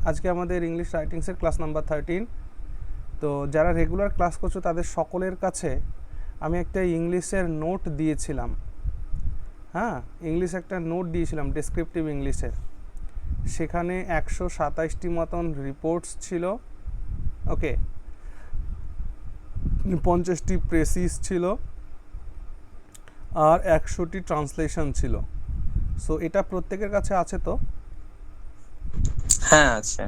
আজকে আমাদের English রাইটিংসের class number 13। তো যারা রেগুলার ক্লাস করছো তাদের সকলের কাছে আমি একটা ইংলিশের নোট দিয়েছিলাম। হ্যাঁ, ইংলিশ একটা নোট দিয়েছিলাম ডেসক্রিপটিভ ইংলিশের। সেখানে 127টি মতন রিপোর্টস ছিল। ওকে, 50টি প্রেসিস ছিল আর 100টি ট্রান্সলেশন ছিল। সো এটা প্রত্যেকের কাছে আছে তো? হ্যাঁ আছে।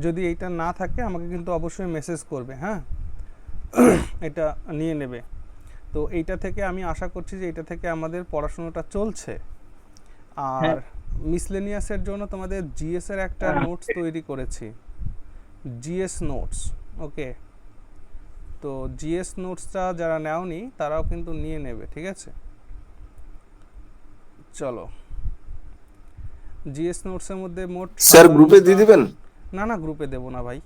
যদি এইটা না থাকে আমাকে কিন্তু অবশ্যই মেসেজ করবে। হ্যাঁ, এটা নিয়ে নেবে। তো এইটা থেকে আমি আশা করছি যে এটা থেকে আমাদের পড়াশোনাটা চলছে। আর মিসলেনিয়াসের জন্য তোমাদের জিএস এর একটা নোটস তৈরি করেছি, জিএস নোটস। ওকে, তো জিএস নোটসটা যারা নেওনি তারাও কিন্তু নিয়ে নেবে, ঠিক আছে? চলো, জিএস নোটসের মধ্যে মোট স্যার গ্রুপে দিয়ে দিবেন? না না, গ্রুপে দেবো না ভাই,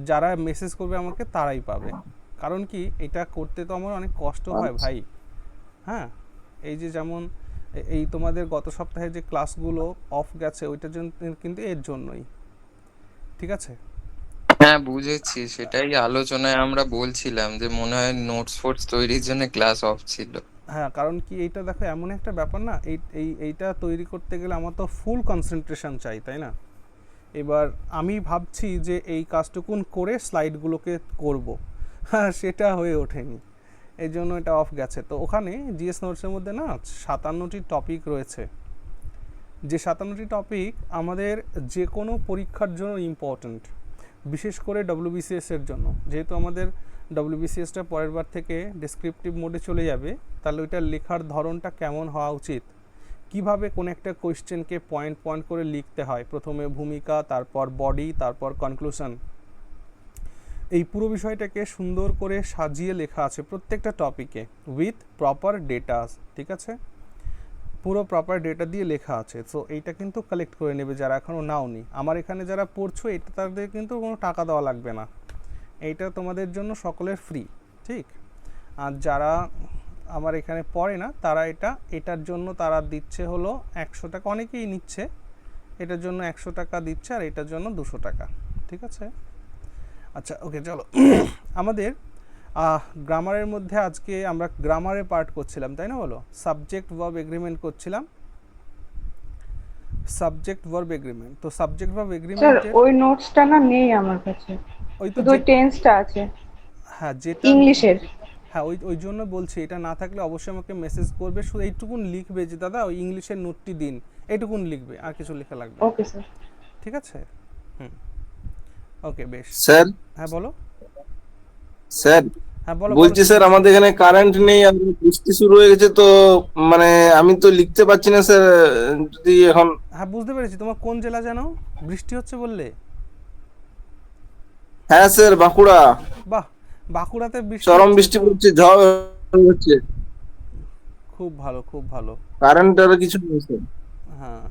যারা মেসেজ করবে আমাকে তারাই পাবে। কারণ কি, এটা করতে তো আমার অনেক কষ্ট হয় ভাই। হ্যাঁ, এই যে যেমন এই তোমাদের গত সপ্তাহে যে ক্লাসগুলো অফ গেছে ওইটার জন্য, কিন্তু এর জন্যই, ঠিক আছে? হ্যাঁ বুঝেছি, সেটাই আলোচনায় আমরা বলছিলাম যে মনে হয় নোটস ফোটস তৈরির জন্য ক্লাস অফ ছিল। হ্যাঁ, কারণ কি এইটা দেখো এমন একটা ব্যাপার না, এইটা তৈরি করতে গেলে আমার তো ফুল কনসেন্ট্রেশন চাই, তাই না? এবার আমি ভাবছি যে এই কাজটুকুন করে স্লাইডগুলোকে করব, হ্যাঁ সেটা হয়ে ওঠেনি, এই জন্য এটা অফ গেছে। তো ওখানে জিএস নোটসের মধ্যে না 57টি টপিক রয়েছে, যে 57টি টপিক আমাদের যে কোনো পরীক্ষার জন্য ইম্পর্ট্যান্ট, বিশেষ করে ডব্লিউবিসিএস এর জন্য। যেহেতু আমাদের ডব্লিউবিসিএসটা পরের বার থেকে ডেসক্রিপটিভ মোডে চলে যাবে, তাহলে ওইটার লেখার ধরনটা কেমন হওয়া উচিত, কিভাবে কোন একটা কোয়েশ্চেনকে পয়েন্ট পয়েন্ট করে লিখতে হয়, প্রথমে ভূমিকা, তারপর বডি, তারপর কনক্লুশন, এই পুরো বিষয়টাকে সুন্দর করে সাজিয়ে লেখা আছে প্রত্যেকটা টপিকে উইথ প্রপার ডেটা, ঠিক আছে? পুরো প্রপার ডেটা দিয়ে লেখা আছে। সো এইটা কিন্তু কালেক্ট করে নেবে যারা এখনও নাওনি। আমার এখানে যারা পড়ছো এটা তাদের কিন্তু কোনো টাকা দেওয়া লাগবে না, এইটা তোমাদের জন্য সকলের ফ্রি, ঠিক? আর যারা আমার এখানে পড়ে না তারা এটার জন্য তারা দিচ্ছে হলো 100 টাকা, অনেকেই নিচ্ছে, এটার জন্য 100 টাকা দিচ্ছে আর এটার জন্য 200 টাকা, ঠিক আছে? আচ্ছা ওকে, চলো আমাদের গ্রামারের মধ্যে আজকে আমরা গ্রামারের পার্ট করছিলাম, তাই না? বলো, সাবজেক্ট ভার্ব এগ্রিমেন্ট করছিলাম, সাবজেক্ট ভার্ব এগ্রিমেন্ট। তো সাবজেক্ট ভার্ব স্যার এগ্রিমেন্টের ওই নোটসটা না নেই আমার কাছে, ওই তো শুধু যে, ওই টেন্সটা আছে হ্যাঁ যেটা, ইংলিশের। হ্যাঁ ওই ওই জন্য বলছি, এটা না থাকলে অবশ্যই আমাকে মেসেজ করবে, শুধু এইটুকুন লিখবে যে দাদা ওই ইংলিশের নোটটি দিন, এইটুকুন লিখবে, আর কিছু লেখা লাগবে না, ওকে স্যার। ঠিক আছে? হুম, ওকে বেশ। স্যার হ্যাঁ বলো, স্যার হ্যাঁ বলো বলো বলছি কি স্যার বলছো? আমাদের এখানে কারেন্ট নেই আর বৃষ্টি শুরু হয়ে গেছে তো, মানে আমি তো লিখতে পারছি না স্যার। যদি এখন হ্যাঁ বুঝতে পেরেছি, তোমার কোন জেলা জানো বৃষ্টি হচ্ছে বললে? হ্যাঁ স্যার বাঁকুড়া, বাহ, বাঁকুড়াতে বৃষ্টি চরম হচ্ছে বৃষ্টি তো, পড়ছে, ঝড় হচ্ছে, খুব ভালো খুব ভালো। কারেন্ট আর কিছু নেই স্যার। হ্যাঁ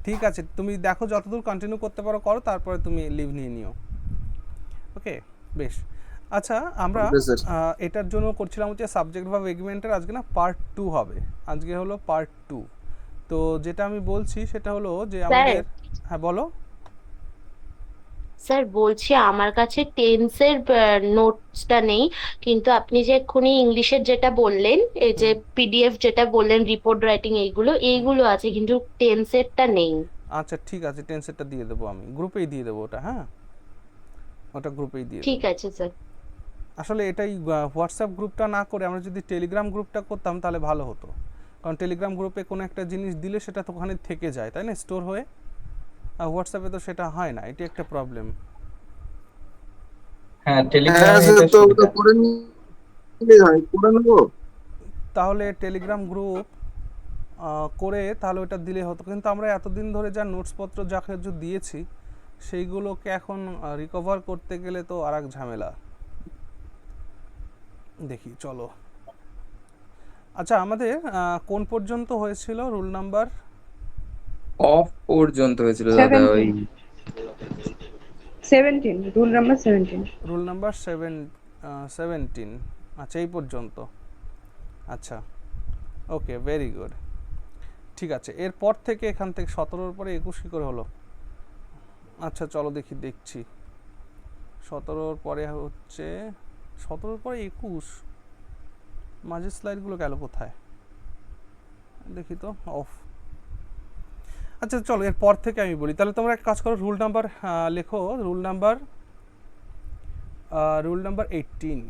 ঠিক আছে, তুমি দেখো যতদূর কন্টিনিউ করতে পারো করো, তারপরে তুমি লিভ নিয়ে নিও। ওকে বেশ। আচ্ছা আমরা ওকে স্যার। এটার জন্য করছিলাম হচ্ছে সাবজেক্ট ভার্ব এগ্রিমেন্টের, আজকে না পার্ট 2 হবে, আজকে হলো পার্ট 2। তো যেটা আমি বলছি সেটা হলো যে স্যার আমাদের, হ্যাঁ বলো। স্যার বলছি আমার কাছে টেন্সের নোটসটা নেই, কিন্তু আপনি যে এক্ষুনি ইংলিশের যেটা বললেন, এই যে পিডিএফ যেটা বললেন, রিপোর্ট রাইটিং, এইগুলো আছে, কিন্তু টেন্সেরটা নেই। আচ্ছা ঠিক আছে, টেন্সেরটা দিয়ে দেবো, আমি গ্রুপেই দিয়ে দেবো ওটা, হ্যাঁ ওটা গ্রুপেই দিয়ে ঠিক দেবো। আছে স্যার। আসলে এটাই হোয়াটসঅ্যাপ গ্রুপটা না করে আমরা যদি টেলিগ্রাম গ্রুপটা করতাম তাহলে ভালো হতো, কারণ টেলিগ্রাম গ্রুপে কোনো একটা জিনিস দিলে সেটা তো ওখানে থেকে যায়, তাই না, স্টোর হয়ে। আর হোয়াটসঅ্যাপে তো সেটা হয় না, এটি একটা প্রবলেম। হ্যাঁ হ্যাঁ টেলিগ্রামে স্যার, এটা তো ওটা সুবিধা। করে নিলে হয়, করে নেবো। তাহলে টেলিগ্রাম গ্রুপ করে তাহলে ওটা দিলে হতো, কিন্তু আমরা এতদিন ধরে যা নোটসপত্র যা কিছু দিয়েছি সেইগুলোকে এখন রিকভার করতে গেলে তো আর এক ঝামেলা। দেখি চলো, আচ্ছা আমাদের কোন পর্যন্ত হয়েছিল রুল নাম্বার? অফ পর্যন্ত হয়েছিল দাদা, ওই 17 17 রুল নাম্বার 17। রুল নাম্বার 17, আচ্ছা এই পর্যন্ত। আচ্ছা ওকে, ভেরি গুড। ঠিক আছে, এরপর থেকে এখান থেকে 17-র পরে 21 কি করে হলো? আচ্ছা চলো দেখছি 17-র পরে হচ্ছে 17-র পরে 21, মাঝের স্লাইডগুলো গেল কোথায় দেখি তো, অফ। আচ্ছা চলো এরপর থেকে আমি বলি, তাহলে তোমরা একটা কাজ করো, রুল নাম্বার লেখো, রুল নাম্বার 18,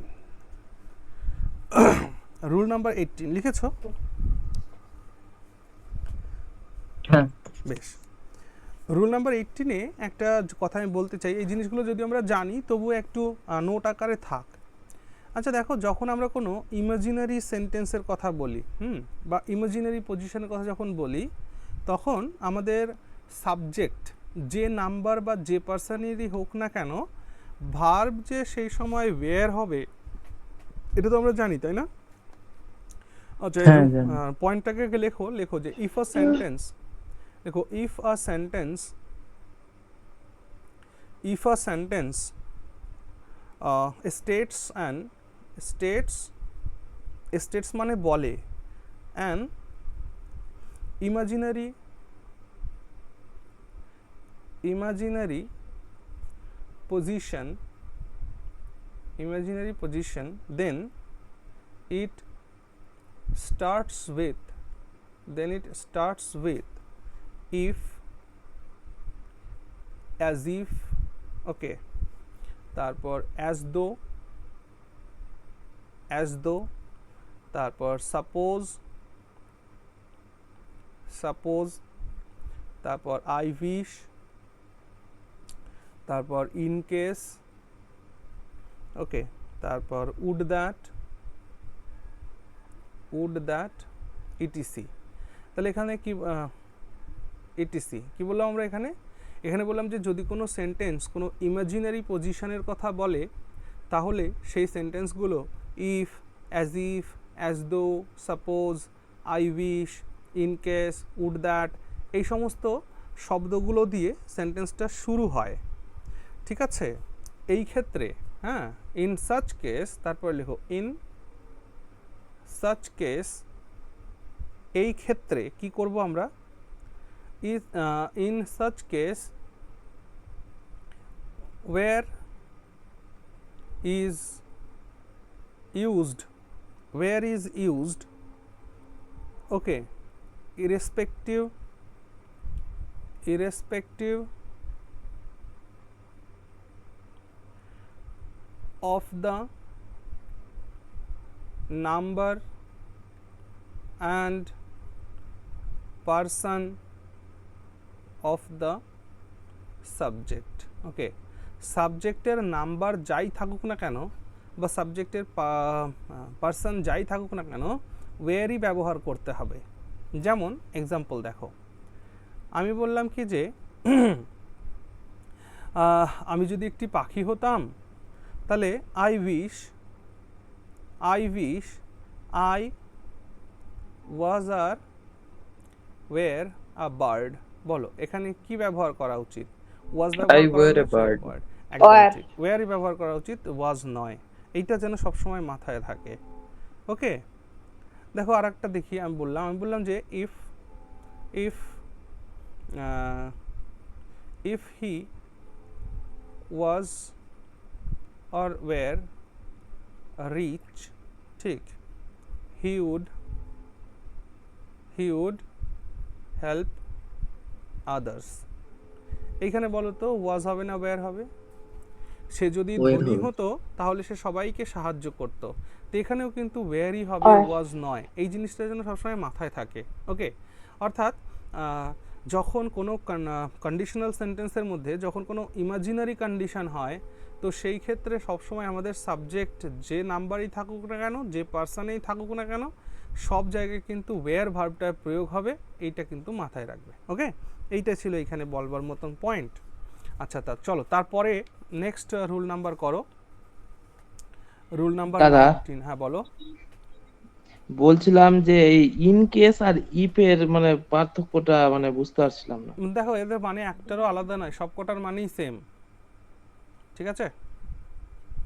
রুল নাম্বার 18 লিখেছো? হ্যাঁ বেশ, রুল নাম্বার 18-এ একটা কথা আমি বলতে চাই, এই জিনিসগুলো যদি আমরা জানি তবুও একটু নোট আকারে থাক। আচ্ছা দেখো, যখন আমরা কোনো ইমাজিনারি সেন্টেন্সের কথা বলি বা ইমাজিনারি পজিশনের কথা যখন বলি, তখন আমাদের সাবজেক্ট যে নাম্বার বা যে পার্সনেরই হোক না কেন, ভার্ব যে সেই সময় ওয়্যার হবে এটা তো আমরা জানি, তাই না? আচ্ছা পয়েন্টটাকে লেখো যে ইফ আ সেন্টেন্স, দেখো ইফ আ সেন্টেন্স states মানে বলে an imaginary position, then it starts with if, as if, okay, তারপর as though, তারপর suppose, তারপর I wish, তারপর in case, ওকে, তারপর would that, etc। তাহলে এখানে কি etc কি বললাম আমরা এখানে বললাম যে যদি কোনো সেন্টেন্স কোনো ইমাজিনারি পজিশনের কথা বলে, তাহলে সেই সেন্টেন্সগুলো if, as if, as though, suppose, I wish, in case, would that, এই সমস্ত শব্দগুলো দিয়ে সেন্টেন্সটা শুরু হয়। ঠিক আছে, এই ক্ষেত্রে হ্যাঁ, ইন সাচ কেস, তারপর লেখো ইন সাচ কেস, এই ক্ষেত্রে কি করব আমরা, in such case where is used, okay, irrespective of the number and person of the subject, ওকে, সাবজেক্টের নাম্বার যাই থাকুক না কেন বা সাবজেক্টের পার্সন যাই থাকুক না কেন, ওয়েরই ব্যবহার করতে হবে। যেমন এক্সাম্পল দেখো, আমি বললাম কি যে আমি যদি একটি পাখি হতাম, তাহলে আই উইশ আই ওয়াজ আর ওয়ের আ বার্ড। বলো এখানে কি ব্যবহার করা উচিত? ওয়াজ ব্যবহার করা উচিত, একদম ঠিক, ওয়্যারই ব্যবহার করা উচিত, ওয়াজ নয়। এইটা যেন সবসময় মাথায় থাকে। ওকে, দেখো আরেকটা দেখি, আমি বললাম যে if he was or were rich, ঠিক, he would help others। এইখানে বলো তো ওয়াজ হবে না ওয়্যার হবে? সে যদি ধনী হতো তাহলে সে সবাইকে সাহায্য করত, তো এখানেও কিন্তু ওয়্যারই হবে, ওয়াজ নয়। এই জিনিসটা যেন সবসময় মাথায় থাকে। ওকে, অর্থাৎ যখন কোনো কন্ডিশনাল সেন্টেন্সের মধ্যে যখন কোনো ইমাজিনারি কন্ডিশন হয়, তো সেই ক্ষেত্রে সবসময় আমাদের সাবজেক্ট যে নাম্বারই থাকুক না কেন, যে পার্সনেই থাকুক না কেন, সব জায়গায় কিন্তু ওয়্যার ভার্বটার প্রয়োগ হবে, এইটা কিন্তু মাথায় রাখবে। ওকে, এইটা ছিল এখানে বলবার মতন পয়েন্ট। আচ্ছা, চলো তারপরে নেক্সট রুল নাম্বার করো, রুল নাম্বার 19। হ্যাঁ বলো। বলছিলাম যে এই ইন কেস আর ইফ এর মানে পার্থক্যটা মানে বুঝতে পারছিলাম না। দেখো এদের মানে একটারও আলাদা নয়, সবকটার মানেই সেম। ঠিক আছে,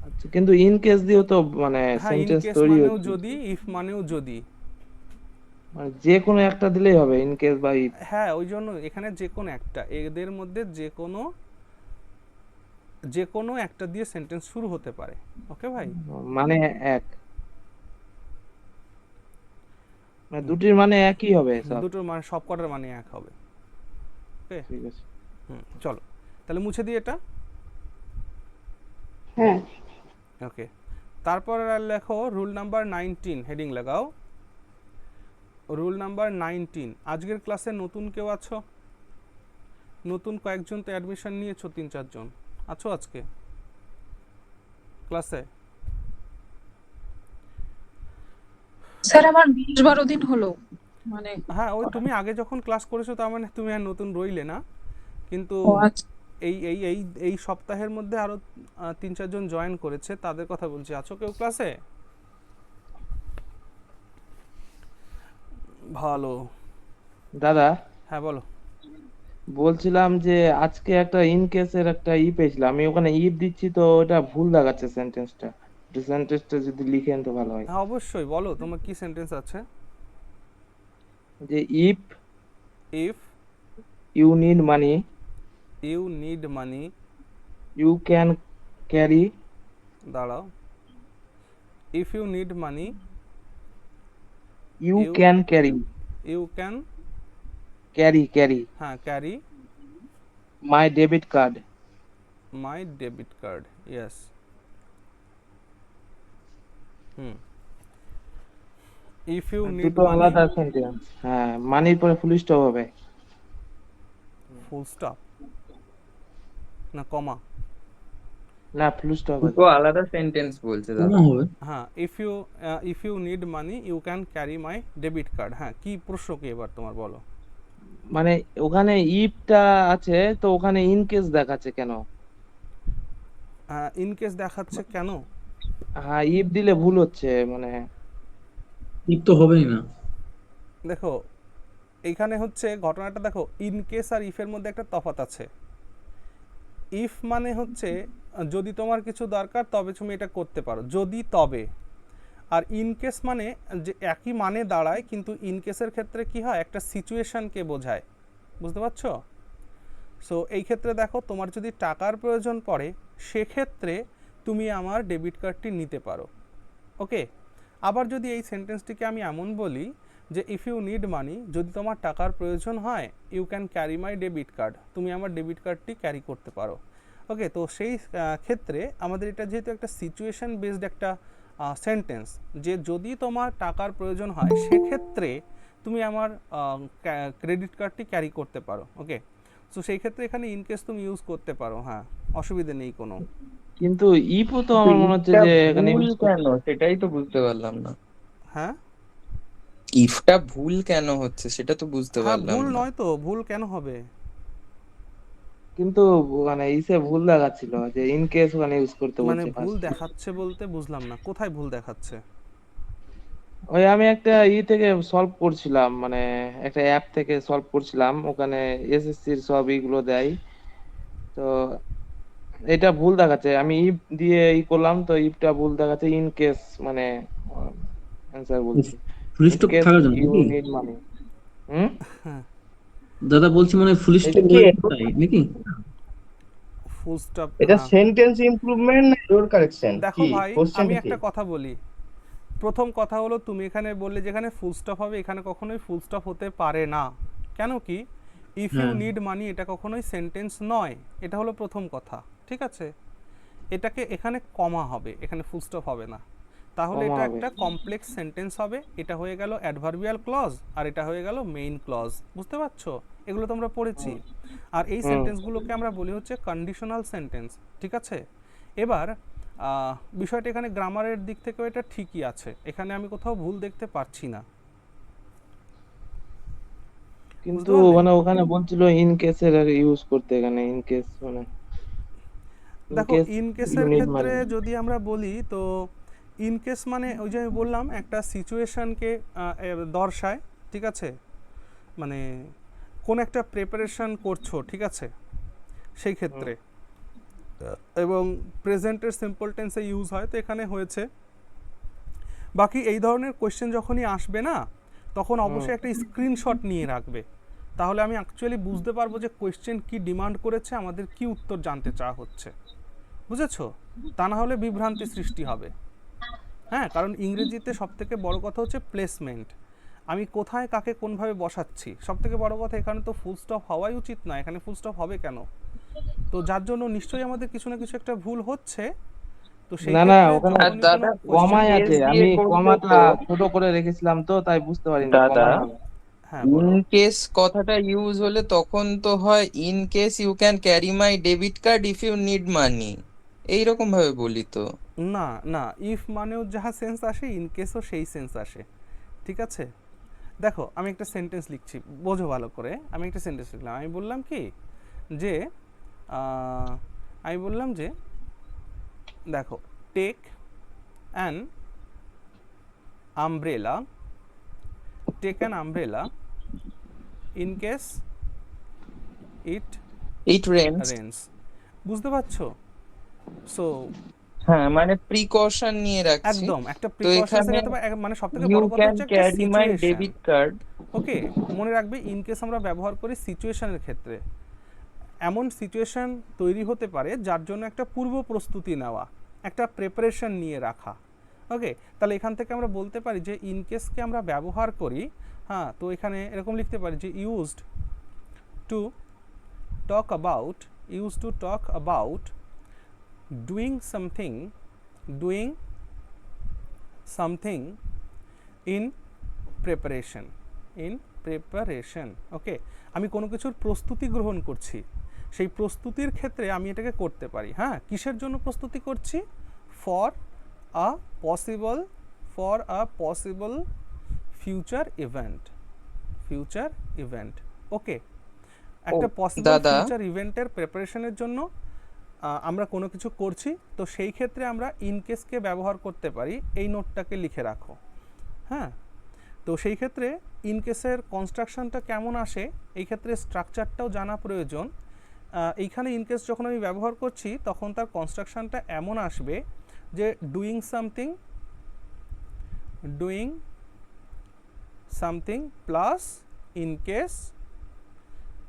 আচ্ছা, কিন্তু ইন কেস দিয়েও তো মানে সেন্টেন্স তৈরি মানেও হচ্ছে। যদি, ইফ মানেও যদি। মানে যে কোনো একটা দিলেই হবে, ইন কেস বা ইফ। হ্যাঁ, ওই জন্য এখানে যে কোনো একটা, এদের মধ্যে যে কোনো একটা দিয়ে সেন্টেন্স শুরু হতে পারে। ওকে ভাই? মানে এক, মানে দুটির মানে একই হবে সব। দুটোর মানে সব কটার মানে এক হবে। ওকে, ঠিক আছে। চলো তাহলে মুছে দিই এটা। হ্যাঁ। ওকে, তারপর আর লেখো রুল নাম্বার 19, হেডিং লাগাও রুল নাম্বার 19। আজকের ক্লাসে নতুন কেউ আছো? নতুন কয়েকজন তো অ্যাডমিশন নিয়েছো, 3-4 জন আছো আজকে ক্লাসে? স্যার আমার 20-12 দিন হলো, মানে হ্যাঁ, ওই তুমি আগে যখন ক্লাস করেছো তার মানে তুমি আর নতুন রইলে না, কিন্তু ও আচ্ছা। এই এই এই এই সপ্তাহের মধ্যে আরো 3-4 জন জয়েন করেছে, তাদের কথা বলছি। আছো কেউ ক্লাসে? ভালো। দাদা হ্যাঁ বলো। বলছিলাম যে আজকে একটা ইন কেসের একটা ই পেয়েছিলাম, আমি ওখানে ইফ দিচ্ছি তো ওটা ভুল দেখাচ্ছে সেন্টেন্সটা। সেন্টেন্সটা যদি লিখেন তো ভালো হয়। হ্যাঁ অবশ্যই, বলো তোমার কি সেন্টেন্স আছে। যে if if you need money you need money, you can carry, দাঁড়াও, if you need money you you can carry, you can carry হ্যাঁ carry my debit card. My debit card, yes. If you need দুটো money, আলাদা sentence. হ্যাঁ, মানির পরে full stop হবে। Full stop না কমা? না, ফুল স্টপ আছে। দুটো আলাদা সেন্টেন্স বলছে দাদা। হ্যাঁ, if you need money you can carry my debit card. হ্যাঁ, কি প্রশ্ন কি এবার তোমার, বলো। মানে ওখানে ইফটা আছে তো ওখানে ইন কেস দেখাচ্ছে কেন? ইন কেস দেখাচ্ছে কেন? হ্যাঁ, ইফ দিলে ভুল হচ্ছে, মানে ইফ তো হবেই না। দেখো এইখানে হচ্ছে ঘটনাটা, দেখো ইন কেস আর ইফের মধ্যে একটা তফাৎ আছে। ইফ মানে হচ্ছে যদি তোমার কিছু দরকার তবে তুমি এটা করতে পারো, যদি তবে। আর ইন কেস মানে যে একই মানে দাঁড়ায়, কিন্তু ইন কেসের ক্ষেত্রে কি হয়, একটা সিচুয়েশনকে বোঝায়। বুঝতে পারছো? সো এই ক্ষেত্রে দেখো, তোমার যদি টাকার প্রয়োজন পড়ে সেক্ষেত্রে তুমি আমার ডেবিট কার্ডটি নিতে পারো। ওকে, আবার যদি এই সেন্টেন্সটিকে আমি এমন বলি যে ইফ ইউ নিড মানি, যদি তোমার টাকার প্রয়োজন হয়, you can carry my debit card, তুমি আমার ডেবিট কার্ডটি ক্যারি করতে পারো। ওকে, তো সেই ক্ষেত্রে আমাদের এটা যেহেতু একটা সিচুয়েশন বেসড একটা সেন্টেন্স, যে যদি তোমার টাকার প্রয়োজন হয় সেক্ষেত্রে তুমি আমার ক্রেডিট কার্ডটি ক্যারি করতে পারো। ওকে, সো সেই ক্ষেত্রে এখানে ইন কেস তুমি ইউজ করতে পারো, হ্যাঁ, অসুবিধা নেই কোনো। কিন্তু ইফও তো আমার মনে হচ্ছে ইফটা যে এখানে ভুল use কেন, সেটাই তো বুঝতে পারলাম না। হ্যাঁ ইফটা ভুল কেন হচ্ছে সেটা তো বুঝতে হ্যাঁ, পারলাম ভুল না। নয় তো, ভুল কেন হবে? কিন্তু মানে ইসে ভুল দেখাচ্ছিল যে ইন কেস ওখানে ইউজ করতে মানে বলছে ভুল ফার্স্ট। দেখাচ্ছে বলতে বুঝলাম না, কোথায় ভুল দেখাচ্ছে? ওই আমি একটা থেকে সলভ করছিলাম, মানে একটা অ্যাপ থেকে সলভ করছিলাম, ওখানে এসএসসির সব এইগুলো দেয়। তো এটা ভুল দেখাচ্ছে, আমি ইফ দিয়ে করলাম তো ইফটা ভুল দেখাচ্ছে, ইন কেস মানে অ্যান্সার বলছি, ফুল ইন স্টপ কেস থাকার জন্য ইউ নাকি? Need money. হুম। দাদা বলছি মানে ফুল এটা স্টপ কি তাই নাকি? Full stop? এটা হ্যাঁ, সেন্টেন্স ইমপ্রুভমেন্ট না এরর কারেকশন দেখো কি ভাই, আমি কোশ্চেনটা কি? একটা কথা বলি। প্রথম কথা হলো, তুমি এখানে বললে যেখানে ফুল স্টপ হবে, এখানে কখনোই ফুল স্টপ হতে পারে না। কেন কি, ইফ ইউ হ্যাঁ। নিড মানি এটা কখনোই সেন্টেন্স নয়, এটা হলো প্রথম কথা। ঠিক আছে, এটাকে এখানে কমা হবে, এখানে ফুল স্টপ হবে না। তাহলে কমা এটা হবে। একটা কমপ্লেক্স সেন্টেন্স হবে। এটা হয়ে গেল অ্যাডভার্বিয়াল ক্লজ, আর এটা হয়ে গেল মেইন ক্লজ। বুঝতে পারছো? এগুলো তো আমরা পড়েছি। আর এই সেন্টেন্সগুলোকে আমরা বলি হচ্ছে কন্ডিশনাল সেন্টেন্স। ঠিক আছে, এবার বিষয়টা এখানে গ্রামারের দিক থেকেও এটা ঠিকই আছে, এখানে আমি কোথাও ভুল দেখতে পারছি না। কিন্তু বুঝতে পারলে? মানে ওখানে বলছিল ইন কেসের ইউজ করতে, এখানে ইন কেস মানে ইন দেখো কেস ইন ইউ কেসের নিড ক্ষেত্রে মানি। যদি আমরা বলি, তো ইন কেস মানে ওই যে আমি বললাম একটা সিচুয়েশনকে দর্শায়। ঠিক আছে, মানে কোন একটা প্রিপারেশন করছো, ঠিক আছে, সেই ক্ষেত্রে, এবং প্রেজেন্টের সিম্পল টেন্সে ইউজ হয়, তো এখানে হয়েছে। বাকি এই ধরনের কোয়েশ্চেন যখনই আসবে না, তখন অবশ্যই একটা স্ক্রিনশট নিয়ে রাখবে, তাহলে আমি অ্যাকচুয়ালি বুঝতে পারবো যে কোয়েশ্চেন কি ডিমান্ড করেছে, আমাদের কি উত্তর জানতে চাওয়া হচ্ছে, বুঝেছো? তা না হলে বিভ্রান্তি সৃষ্টি হবে। হ্যাঁ, কারণ ইংরেজিতে সবথেকে বড় কথা হচ্ছে প্লেসমেন্ট, আমি কোথায় কাকে কোনভাবে বসাচ্ছি। সবথেকে বড় কথা, এখানে তো ফুল স্টপ হওয়াই উচিত না, এখানে ফুল স্টপ হবে কেন? তো যার জন্য নিশ্চয়ই আমাদের কিছু না কিছু একটা ভুল হচ্ছে। তো সেই না না, ক্ষেত্রে ওখানে আর যখনই কোনো দাদা কমাই স্পেস আছে, দিয়ে আমি করবে কমাটা তো ছোট করে রেখেছিলাম তো তাই বুঝতে পারিনি দাদা, কমাই হবে। হ্যাঁ ইন বলো। কেস কথাটা ইউজ হলে তখন তো হয় in case you can carry my debit card if you need money, এইরকম ভাবে বলি তো। না না, ইফ মানেও যাহা সেন্স আসে, ইন কেসও সেই সেন্স আসে, ঠিক আছে? দেখো আমি একটা সেন্টেন্স লিখছি, বোঝো ভালো করে। আমি একটা সেন্টেন্স লিখলাম, আমি বললাম কি যে আমি বললাম যে দেখো, take an umbrella, take an umbrella in case it it rains. Rains. বুঝতে পারছো? সো হ্যাঁ, মানে প্রিকশন নিয়ে রাখছি। একদম একটা তো প্রিকশনস এর এখানে ক্ষেত্রে মানে সবথেকে ইউ বড় কথা ক্যান হচ্ছে একটা carry my situation. Debit card. Okay, মনে রাখবে ইন কেস আমরা ব্যবহার করি সিচুয়েশনের ক্ষেত্রে। এমন সিচুয়েশন তৈরি হতে পারে যার জন্য একটা পূর্ব প্রস্তুতি নেওয়া, একটা প্রিপারেশন নিয়ে রাখা। ওকে, তাহলে এখান থেকে আমরা বলতে পারি যে ইন কেসকে আমরা ব্যবহার করি। হ্যাঁ, তো এখানে এরকম লিখতে পারি যে used to talk about doing something in preparation. Okay, আমি কোনো কিছুর প্রস্তুতি গ্রহণ করছি, সেই প্রস্তুতির ক্ষেত্রে আমি এটাকে করতে পারি। হ্যাঁ, কিসের জন্য প্রস্তুতি করছি? For a possible future event. Okay, একটা পসিবল দাদা ফিউচার ইভেন্টের প্রিপারেশনের জন্য আমরা কোনো কিছু করছি, তো সেই ক্ষেত্রে আমরা ইন কেসকে ব্যবহার করতে পারি। এই নোটটাকে লিখে রাখো। হ্যাঁ, তো সেই ক্ষেত্রে ইন কেসের কনস্ট্রাকশনটা কেমন আসে, এই ক্ষেত্রে স্ট্রাকচারটাও জানা প্রয়োজন। এইখানে ইন কেস যখন আমি ব্যবহার করছি তখন তার কনস্ট্রাকশনটা এমন আসবে যে doing something plus in case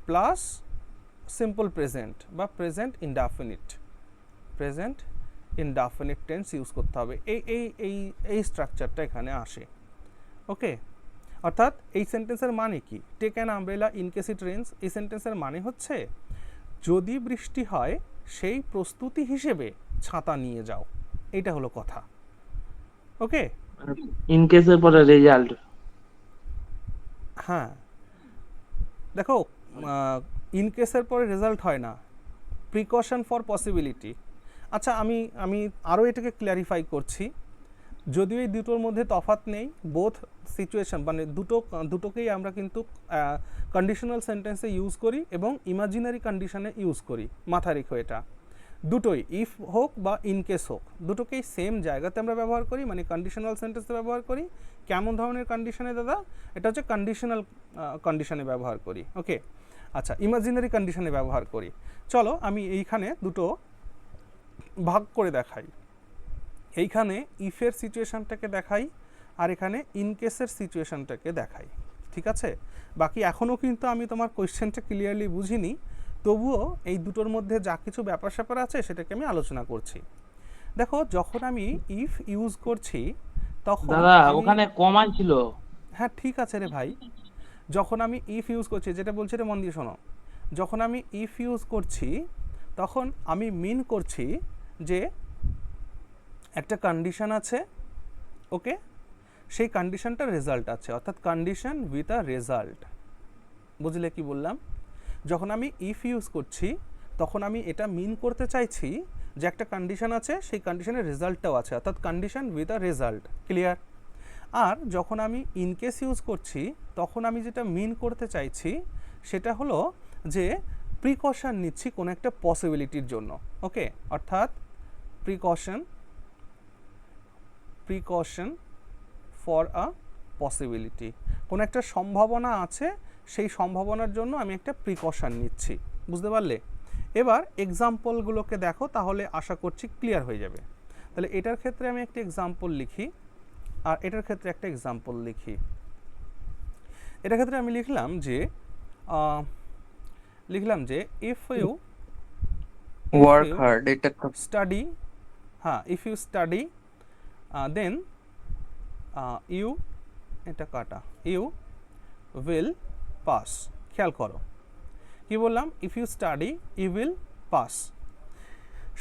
plus simple present বা প্রেজেন্ট ইনডেফিনিট টেন্স ইউজ করতে হবে। এই স্ট্রাকচারটা এখানে আসে। ওকে, অর্থাৎ এই সেন্টেন্সের মানে কি? Take an umbrella in case it rains, এই সেন্টেন্সের মানে হচ্ছে যদি বৃষ্টি হয় সেই প্রস্তুতি হিসেবে ছাতা নিয়ে যাও, এইটা হলো কথা। ওকে, ইন কেসের পরে রেজাল্ট। হ্যাঁ দেখো, ইন কেসের পরে রেজাল্ট হয় না, প্রিকশন ফর পসিবিলিটি। আচ্ছা, আমি আরও এটাকে ক্ল্যারিফাই করছি, যদিও এই দুটোর মধ্যে তফাৎ নেই, বোথ সিচুয়েশন মানে দুটোকেই আমরা কিন্তু কন্ডিশনাল সেন্টেন্সে ইউজ করি এবং ইমাজিনারি কন্ডিশনে ইউজ করি। মাথায় রেখো এটা, দুটোই ইফ হোক বা ইন কেস হোক, দুটোকেই সেম জায়গাতে আমরা ব্যবহার করি, মানে কন্ডিশনাল সেন্টেন্সে ব্যবহার করি। কেমন ধরনের কন্ডিশনে দাদা? এটা হচ্ছে কন্ডিশনাল কন্ডিশনে ব্যবহার করি। ওকে, আচ্ছা, ইমাজিনারি কন্ডিশনে ব্যবহার করি। চলো আমি এইখানে দুটো ভাগ করে দেখাই। এইখানে ইফের সিচুয়েশনটাকে দেখাই আর এখানে ইন কেসের সিচুয়েশনটাকে দেখাই, ঠিক আছে? বাকি এখনও কিন্তু আমি তোমার কোয়েশ্চেনটা ক্লিয়ারলি বুঝিনি, তবুও এই দুটোর মধ্যে যা কিছু ব্যাপার স্যাপার আছে সেটাকে আমি আলোচনা করছি। দেখো, যখন আমি ইফ ইউজ করছি তখন দাদা ওখানে কমাই ছিল। হ্যাঁ ঠিক আছে রে ভাই, যখন আমি ইফ ইউজ করছি, যেটা বলছি রে মন দিয়ে শোনো, যখন আমি ইফ ইউজ করছি তখন আমি মিন করছি যে একটা কন্ডিশন আছে। ওকে, সেই কন্ডিশনটা রেজাল্ট আছে, অর্থাৎ কন্ডিশন উইথ আ রেজাল্ট। বুঝলে কি বললাম? যখন আমি ইফ ইউজ করছি তখন আমি এটা মিন করতে চাইছি যে একটা কন্ডিশন আছে, সেই কন্ডিশনের রেজাল্টটাও আছে, অর্থাৎ condition with a result. Clear? আর যখন আমি ইন কেস ইউজ করছি তখন আমি যেটা মিন করতে চাইছি সেটা হলো যে প্রিকশন নিচ্ছি কোনো একটা পসিবিলিটির জন্য। ওকে, অর্থাৎ প্রিকশন ফর আ পসিবিলিটি, কোনো একটা সম্ভাবনা আছে, সেই সম্ভাবনার জন্য আমি একটা প্রিকশন নিচ্ছি। বুঝতে পারলে? এবার এক্সাম্পলগুলোকে দেখো, তাহলে আশা করছি ক্লিয়ার হয়ে যাবে। তাহলে এটার ক্ষেত্রে আমি একটা এক্সাম্পল লিখি আর এটার ক্ষেত্রে একটা এক্সাম্পল লিখি। এটার ক্ষেত্রে আমি লিখলাম যে ইফ ইউ ওয়ার্ক হার্ড, এটা তো স্টাডি, হ্যাঁ, if you study then you, এটা কাটা, ইউ উইল পাস। খেয়াল করো কি বললাম, if you study you will pass.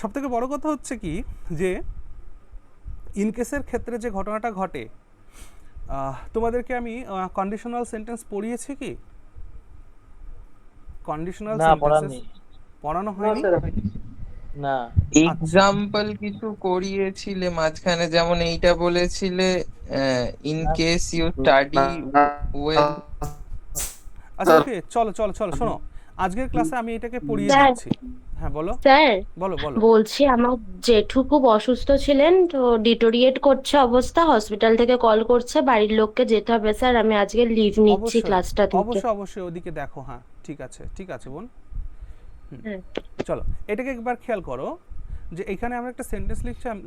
সবথেকে বড় কথা হচ্ছে কি যে ইনকেসের ক্ষেত্রে যে ঘটনাটা ঘটে, তোমাদেরকে আমি কন্ডিশনাল সেন্টেন্স পড়িয়েছি কি? কন্ডিশনাল না, পড়া সেন্টেন্সেস নেই। পড়ানো না হয়নি? স্যার না, এক্সাম্পল কিছু করিয়েছিলে মাঝখানে, যেমন এইটা বলেছিলে in case you study well. আচ্ছা ওকে, চলো চলো চলো শোনো, আজকের ক্লাসে আমি এটাকে পড়িয়ে স্যার দিচ্ছি। হ্যাঁ বলো স্যার বলো বলো। বলছি আমার জেঠু খুব অসুস্থ ছিলেন, তো ডিটোরিয়েট করছে অবস্থা, হসপিটাল থেকে কল করছে, বাড়ির লোককে যেতে হবে স্যার, আমি আজকে লিভ নিচ্ছি অবশ্যই ক্লাসটা থেকে। অবশ্যই অবশ্যই ওদিকে দেখো। হ্যাঁ ঠিক আছে ঠিক আছে বোন। হ্যাঁ। চলো এটাকে একবার খেয়াল করো যে এখানে আমরা একটা সেন্টেন্স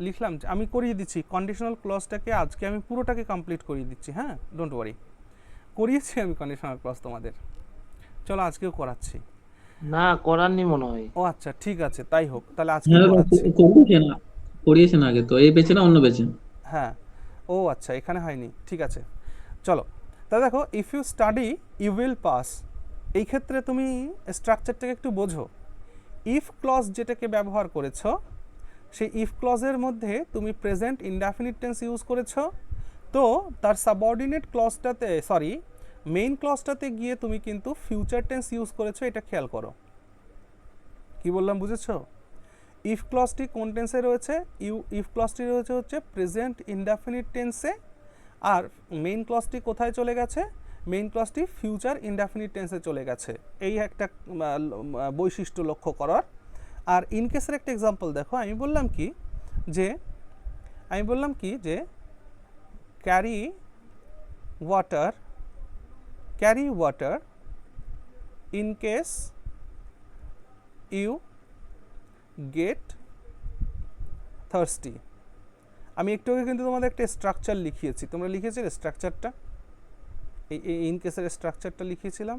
লিখলাম যে আমি করিয়ে দিচ্ছি কন্ডিশনাল ক্লজটাকে, আজকে আমি পুরোটাকে কমপ্লিট করিয়ে দিচ্ছি। হ্যাঁ ডোন্ট ওয়ারি, করিয়েছি আমি কন্ডিশনাল ক্লজ তোমাদের, চলো আজকেও করাচ্ছি। না করাননি মনে হয়। ও আচ্ছা ঠিক আছে, তাই হোক, তাহলে আজকে হ্যাঁ করাচ্ছি। করিয়েছেন, করিয়েছেন আগে তো, এই বেচে না অন্য বেচে। হ্যাঁ ও আচ্ছা, এখানে হয়নি, ঠিক আছে চলো। তাহলে দেখো if you study you will pass, এই ক্ষেত্রে তুমি স্ট্রাকচারটাকে একটু বোঝো। ইফ ক্লজ যেটাকে ব্যবহার করেছো, সেই ইফ ক্লজের মধ্যে তুমি প্রেজেন্ট ইনডেফিনিট টেন্স ইউজ করেছো, তো তার সাবঅর্ডিনেট ক্লজটাতে, সরি মেইন ক্লজটাতে গিয়ে তুমি কিন্তু ফিউচার টেন্স ইউজ করেছো, এটা খেয়াল করো। কি বললাম বুঝেছো? ইফ ক্লজটি কোন টেন্সে রয়েছে? ইফ ক্লজটি রয়েছে হচ্ছে প্রেজেন্ট ইনডেফিনিট টেন্সে, আর মেইন ক্লজটি কোথায় চলে গেছে? মেইন ক্লজটি ফিউচার ইনডেফিনিট টেন্সে চলে গেছে। এই একটা বৈশিষ্ট্য লক্ষ্য করার। আর ইন কেসের একটা এক্সাম্পল দেখো, আমি বললাম কি যে carry water in case you get thirsty. আমি একটু আগে কিন্তু তোমাদের একটা স্ট্রাকচার লিখিয়েছি, তোমরা লিখেছিলে স্ট্রাকচারটা? এই ইন কেসের স্ট্রাকচারটা লিখিয়েছিলাম।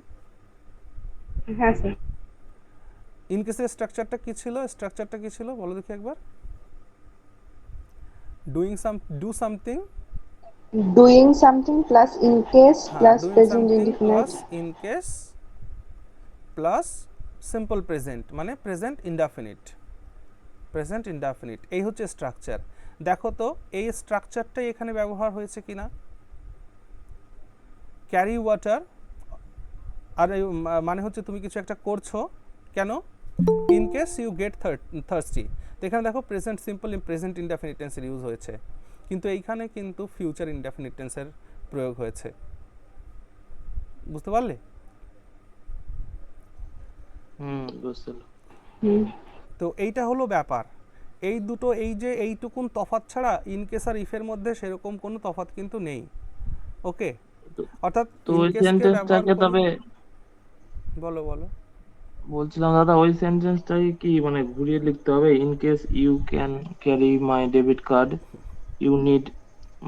হ্যাঁ স্যার। ইন কেসের স্ট্রাকচারটা কি ছিল বলো দেখি একবার। Do something plus in case plus doing present something indefinite. Plus in case plus simple present, মানে প্রেজেন্ট ইনডেফিনিট, এই হচ্ছে স্ট্রাকচার। দেখো তো এই স্ট্রাকচারটাই এখানে ব্যবহার হয়েছে কিনা। ক্যারি ওয়াটার, আর মানে হচ্ছে তুমি কিছু একটা করছো, কেন? In case you get thirsty. তো এখানে দেখো প্রেজেন্ট সিম্পল প্রেজেন্ট ইনডেফিনিট টেন্সের ইউজ হয়েছে, কিন্তু এইখানে কিন্তু ফিউচার ইনডেফিনিট টেন্সের প্রয়োগ হয়েছে। বুঝতে পারলে? বুঝতে পারলাম। তো এইটা হলো ব্যাপার। এই দুটো, এই যে এইটুকুন তফাৎ ছাড়া ইন কেস আর ইফের মধ্যে সেরকম কোনো তফাৎ কিন্তু নেই। ওকে, অর্থাৎ তো ওই সেন্টেন্সটাকে তবে বলো বলছিলাম দাদা, ওই সেন্টেন্সটাকে কি মানে ঘুরিয়ে লিখতে হবে? In case you can carry my debit card you need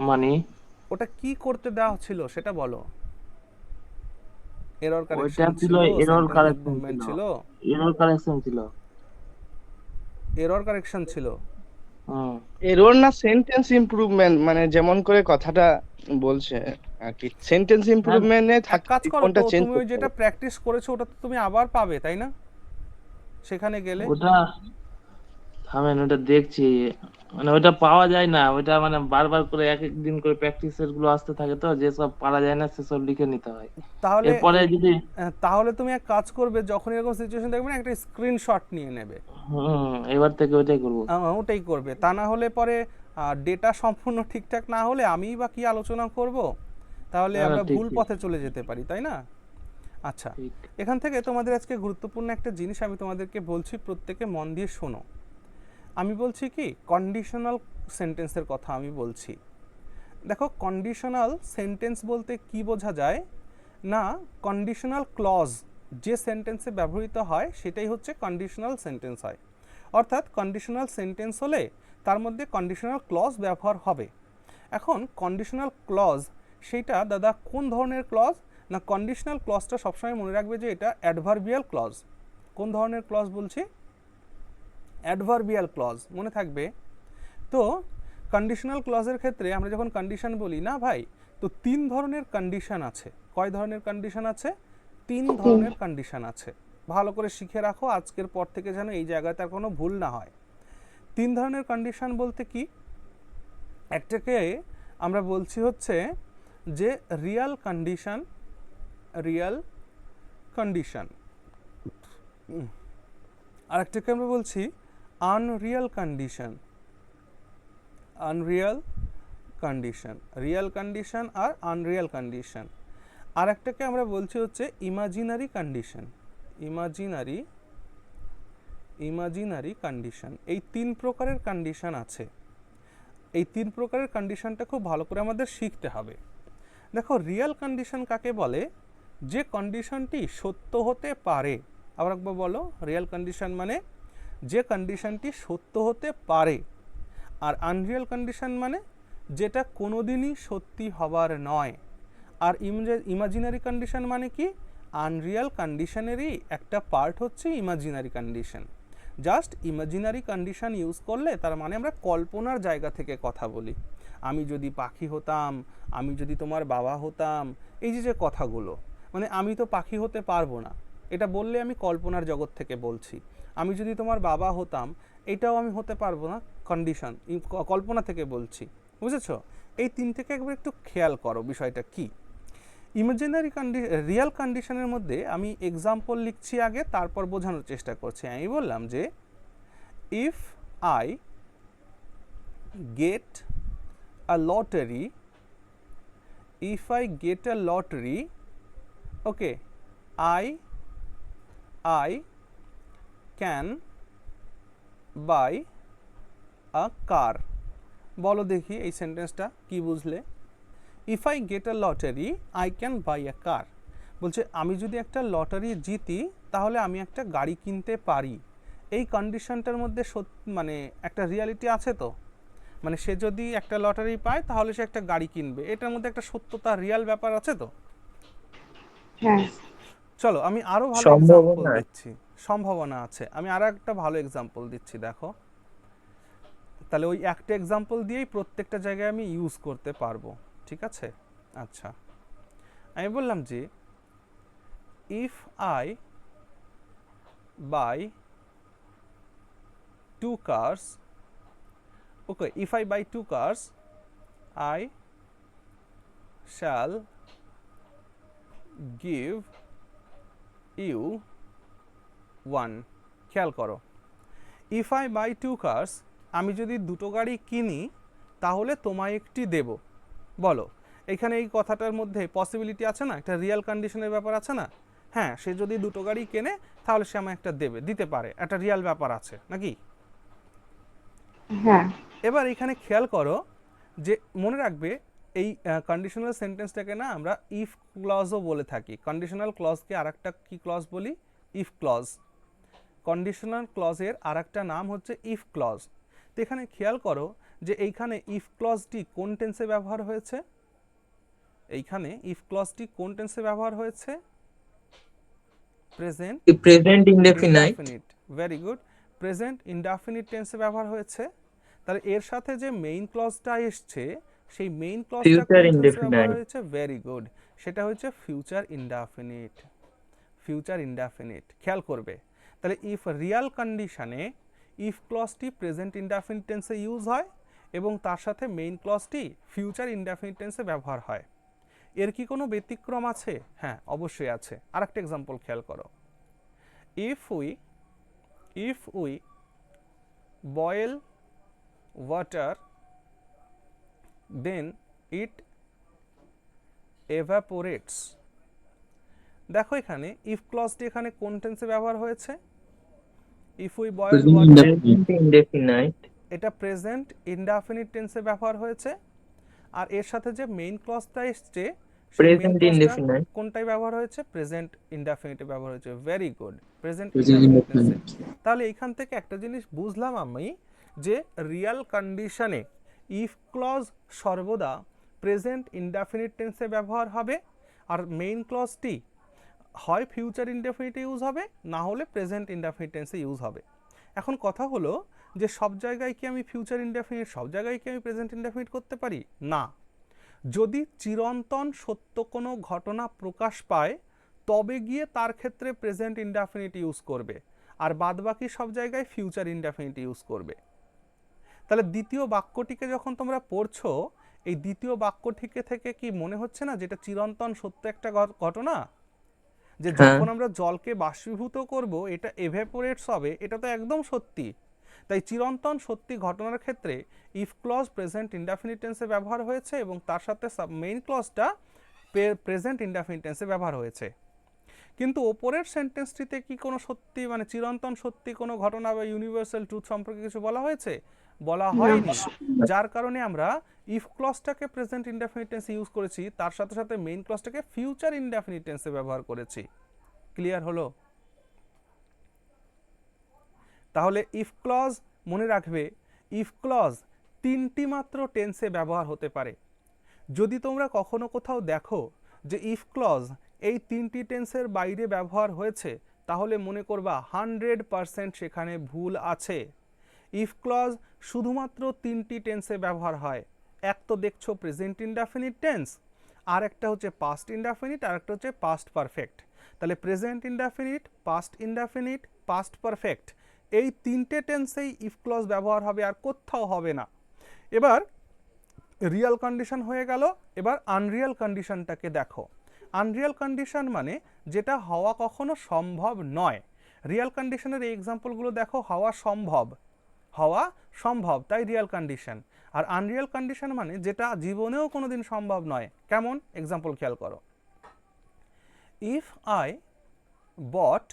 money. ওটা কি করতে দেওয়া ছিল সেটা বলো। এরর ওইটা কারেকশন ছিল এরর কারেকশন ছিল। এরর না সেন্টেন্স ইমপ্রুভমেন্ট, মানে যেমন করে কথাটা বলছে আর কি, সেন্টেন্স ইমপ্রুভমেন্টে এক থাকে কাজ করো কোনটা তো, চেঞ্জ তুমি ওই করতে যেটা হবে। প্র্যাকটিস করেছো ওটা তো তুমি আবার পাবে, তাই না? সেখানে গেলে ওটা থামেন, ওটা দেখছি, মানে ওটা পাওয়া যায় না, ওটা মানে বারবার করে এক এক দিন করে প্র্যাকটিসের গুলো আসতে থাকে, তো যেসব পারা যায় না সেসব লিখে নিতে হয়। তাহলে এরপরে যদি তাহলে তুমি এক কাজ করবে, যখন এরকম সিচুয়েশন দেখবে না, একটা স্ক্রিনশট নিয়ে নেবে। এবার থেকে ওইটাই করবো। ওটাই করবে, তা না হলে পরে ডেটা সম্পূর্ণ ঠিকঠাক না হলে আমি বা কি আলোচনা করব, তাহলে আমরা ভুল পথে চলে যেতে পারি, তাই না? আচ্ছা, এখান থেকে তোমাদের আজকে গুরুত্বপূর্ণ একটা জিনিস আমি তোমাদেরকে বলছি, প্রত্যেকে মন দিয়ে শোনো। আমি বলছি কি কন্ডিশনাল সেন্টেন্সের কথা আমি বলছি। দেখো কন্ডিশনাল সেন্টেন্স বলতে কি বোঝা যায় না, কন্ডিশনাল ক্লজ যে সেন্টেন্সে ব্যবহৃত হয় সেটাই হচ্ছে কন্ডিশনাল সেন্টেন্স হয়। অর্থাৎ কন্ডিশনাল সেন্টেন্স হলে তার মধ্যে কন্ডিশনাল ক্লজ ব্যবহার হবে। এখন কন্ডিশনাল ক্লজ সেইটা দাদা কোন ধরনের ক্লজ না কন্ডিশনাল ক্লজটা সবসময় মনে রাখবে যে এটা অ্যাডভার্বিয়াল ক্লজ। কোন ধরনের ক্লজ বলছি? অ্যাডভার্বিয়াল ক্লজ, মনে থাকবে। তো কন্ডিশনাল ক্লজের ক্ষেত্রে আমরা যখন কন্ডিশন বলি না ভাই, তো 3 ধরনের কন্ডিশন আছে। কয় ধরনের কন্ডিশন আছে? 3 ধরনের কন্ডিশন আছে। ভালো করে শিখে রাখো, আজকের পর থেকে যেন এই জায়গাতে আর কোনো ভুল না হয়। 3 ধরনের কন্ডিশন বলতে কি? একটাকে আমরা বলছি হচ্ছে যে রিয়াল কন্ডিশন, রিয়াল কন্ডিশন। আরেকটাকে আমরা বলছি unreal condition, unreal condition, real condition আর আনরিয়াল কন্ডিশন। আর একটাকে আমরা বলছি হচ্ছে imaginary condition, imaginary, imaginary condition. এই 3 প্রকারের কন্ডিশন আছে। এই 3 প্রকারের কন্ডিশনটা খুব ভালো করে আমাদের শিখতে হবে। দেখো রিয়াল কন্ডিশন কাকে বলে? যে কন্ডিশনটি সত্য হতে পারে। আবার একবার বলো, রিয়াল কন্ডিশন মানে যে কন্ডিশনটি সত্য হতে পারে। আর আনরিয়াল কন্ডিশন মানে যেটা কোনোদিনই সত্যি হবার নয়। আর ইমাজিনারি কন্ডিশন মানে কি? আনরিয়াল কন্ডিশনেরই একটা পার্ট হচ্ছে imaginary condition. Just imaginary condition use করলে তার মানে আমরা কল্পনার জায়গা থেকে কথা বলি। আমি যদি পাখি হতাম, আমি যদি তোমার বাবা হতাম, এই যে কথাগুলো, মানে আমি তো পাখি হতে পারবো না, এটা বললে আমি কল্পনার জগৎ থেকে বলছি। আমি যদি তোমার বাবা হতাম, এটাও আমি হতে পারবো না, কন্ডিশন, কল্পনা থেকে বলছি। বুঝেছো? এই 3 থেকে একবার একটু খেয়াল করো বিষয়টা কি। ইমাজিনারি রিয়াল কন্ডিশনের মধ্যে আমি এক্সাম্পল লিখছি আগে, তারপর বোঝানোর চেষ্টা করছি। আমি বললাম যে if I get a lottery, if I get a lottery, okay, I can buy a car। বলো দেখি এই সেন্টেন্সটা কি বুঝলে? If I get a lottery I can buy a car. বলছে আমি যদি একটা লটারি জিতি তাহলে আমি একটা গাড়ি কিনতে পারি। এই কন্ডিশনটার মধ্যে মানে একটা রিয়ালিটি আছে তো, মানে সে যদি একটা লটারি পায় তাহলে সে একটা গাড়ি কিনবে, এটার মধ্যে একটা সত্যতা, রিয়াল ব্যাপার আছে তো। হ্যাঁ চলো আমি আরো ভালো এক্সাম্পল সম্ভাবনা দিচ্ছি। সম্ভাবনা আছে। আমি আরো একটা ভালো এক্সাম্পল দিচ্ছি, দেখো। তাহলে ওই একটা এক্সাম্পল দিয়েই প্রত্যেকটা জায়গায় আমি ইউজ করতে পারবো, ঠিক আছে? আচ্ছা, আমি বললাম যে if I buy 2 cars, okay, if I buy 2 cars I shall give you one। খেয়াল করো, ইফ আই বাই 2 cars, আমি যদি 2টো গাড়ি কিনি তাহলে তোমায় একটি দেব। বলো এখানে এই কথাটার মধ্যে পসিবিলিটি আছে না, একটা রিয়াল কন্ডিশনের ব্যাপার আছে না? হ্যাঁ, সে যদি 2টো গাড়ি কেনে তাহলে সে আমায় একটা দেবে, দিতে পারে, একটা রিয়াল ব্যাপার আছে নাকি? হ্যাঁ এবার এখানে খেয়াল করো যে মনে রাখবে এই কন্ডিশনাল সেন্টেন্সটাকে না আমরা ইফ ক্লজও বলে থাকি। কন্ডিশনাল ক্লজকে আরেকটা কি ক্লজ বলি? If clause. কন্ডিশনাল ক্লজের আরেকটা নাম হচ্ছে ইফ ক্লজ। তো এখানে খেয়াল করো যে এইখানে ইফ ক্লজটি কোন টেন্সে ব্যবহার হয়েছে? এইখানে ইফ ক্লজটি কোন টেন্সে ব্যবহার হয়েছে? Present indefinite. Very good, present indefinite টেন্সে ব্যবহার হয়েছে। তাহলে এর সাথে যে মেইন ক্লজটা এসছে সেই মেইন ক্লজটা কোন টেন্সে ব্যবহার হয়েছে? ভেরি গুড, সেটা হচ্ছে ফিউচার ইনডেফিনিট। ফিউচার ইনডেফিনিট, খেয়াল করবে। তাহলে ইফ রিয়াল কন্ডিশনে ইফ ক্লজটি প্রেজেন্ট ইনডেফিনিট টেন্সে ইউজ হয় এবং তার সাথে মেইন ক্লজটি ফিউচার ইনডেফিনিট টেন্সে ব্যবহার হয়। এর কি কোনো ব্যতিক্রম আছে? হ্যাঁ, অবশ্যই আছে। আরেকটা এক্সাম্পল খেয়াল করো। If we boil water then it evaporates। দেখো এখানে ইফ ক্লজটি এখানে কোন টেন্সে ব্যবহার হয়েছে? ইফ উই বয়েল ওয়াটার, এটা প্রেজেন্ট ইনডেফিনিট টেন্সে ব্যবহার হয়েছে। আর এর সাথে যে মেইন ক্লজটা এসছে প্রেজেন্ট ইনডেফিনিট কোনটায় ব্যবহার হয়েছে? প্রেজেন্ট ইনডেফিনিটে ব্যবহার হয়েছে। ভেরি গুড, প্রেজেন্ট ইনডেফিনিট টেন্সে। তাহলে এখান থেকে একটা জিনিস বুঝলাম আমি যে রিয়াল কন্ডিশনে ইফ ক্লজ সর্বদা প্রেজেন্ট ইনডেফিনিট টেন্সে ব্যবহার হবে, আর মেইন ক্লজটি হয় ফিউচার ইনডেফিনিটে ইউজ হবে, না হলে প্রেজেন্ট ইনডেফিনিট টেন্সে ইউজ হবে। এখন কথা হলো যে সব জায়গায় কি আমি ফিউচার ইনডেফিনিট, সব জায়গায় কি আমি প্রেজেন্ট ইনডেফিনিট করতে পারি? না। যদি চিরন্তন সত্য কোনো ঘটনা প্রকাশ পায় তবে গিয়ে তার ক্ষেত্রে প্রেজেন্ট ইনডেফিনিট ইউজ করবে, আর বাদবাকি সব জায়গায় ফিউচার ইনডেফিনিট ইউজ করবে। তাহলে দ্বিতীয় বাক্যটিকে যখন তোমরা পড়ছো, এই দ্বিতীয় বাক্যটিকে থেকে কি মনে হচ্ছে না যেটা চিরন্তন সত্য একটা ঘটনা? যে যখন আমরা জলকে বাষ্পীভূত করব এটা এভাপোরেটস হবে, এটা তো একদম সত্যি। তাই চিরন্তন সত্যি ঘটনার ক্ষেত্রে ইফ ক্লজ প্রেজেন্ট ইনডেফিনিট টেন্সে ব্যবহার হয়েছে এবং তার সাথে মেইন ক্লজটা প্রেজেন্ট ইনডেফিনিট টেন্সে ব্যবহার হয়েছে। কিন্তু ওপরের সেন্টেন্সটিতে কি কোনো সত্যি মানে চিরন্তন সত্যি কোনো ঘটনা বা ইউনিভার্সাল ট্রুথ সম্পর্কে কিছু বলা হয়েছে? বলা হয়নি। যার কারণে আমরা ইফ ক্লজটাকে প্রেজেন্ট ইনডেফিনিট টেন্সে ইউজ করেছি, তার সাথে সাথে মেইন ক্লজটাকে ফিউচার ইনডেফিনিট টেন্সে ব্যবহার করেছি। ক্লিয়ার হলো? তাহলে ইফ ক্লজ মনে রাখবে, ইফ ক্লজ তিনটি মাত্র টেন্সে ব্যবহার হতে পারে। যদি তোমরা কখনো কোথাও দেখো যে ইফ ক্লজ এই তিনটি টেন্সের বাইরে ব্যবহার হয়েছে, তাহলে মনে করবা 100% সেখানে ভুল আছে। ইফ ক্লজ শুধুমাত্র তিনটি টেন্সে ব্যবহার হয়। এক তো দেখছো প্রেজেন্ট ইনডেফিনিট টেন্স, আর একটা হচ্ছে পাস্ট ইনডেফিনিট, আর একটা হচ্ছে পাস্ট পারফেক্ট। তাহলে present indefinite, past indefinite, past perfect, এই তিনটে টেন্সেই ইফ ক্লজ ব্যবহার হবে, আর কোথাও হবে না। এবার রিয়াল কন্ডিশন হয়ে গেল, এবার আনরিয়াল কন্ডিশনটাকে দেখো। আনরিয়াল কন্ডিশন মানে যেটা হওয়া কখনো সম্ভব নয়। রিয়াল কন্ডিশনের এই এক্সাম্পলগুলো দেখো, হওয়া সম্ভব, হওয়া সম্ভব, তাই রিয়াল কন্ডিশন। আর আনরিয়াল কন্ডিশন মানে যেটা জীবনেও কোনোদিন সম্ভব নয়। কেমন? এক্সাম্পল খেয়াল করো। If I bought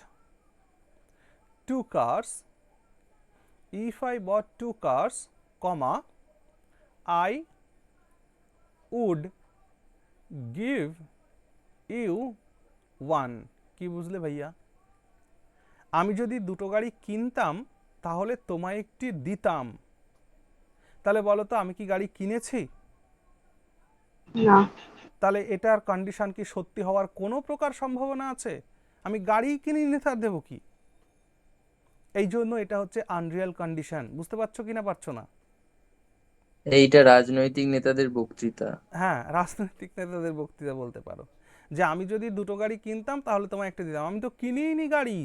2 cars, if I bought 2 cars, comma, I would give you 1. কি বুঝলে ভাইয়া? আমি যদি দুটো গাড়ি কিনতাম তাহলে তোমায় একটি দিতাম। তাহলে বলো তো আমি কি গাড়ি কিনেছি? না। তাহলে এটার কন্ডিশন কি সত্যি হওয়ার কোনো প্রকার সম্ভাবনা আছে? আমি গাড়ি কিনে তার দেবো কি? এই জন্য এটা হচ্ছে আনরিয়াল কন্ডিশন। বুঝতে পারছো কিনা পারছো না? এইটা রাজনৈতিক নেতাদের বক্তৃতা। হ্যাঁ, রাজনৈতিক নেতাদের বক্তৃতা বলতে পারো, যে আমি যদি দুটো গাড়ি কিনতাম তাহলে তোমায় একটা দিতাম। আমি তো কিনিই নি গাড়ি,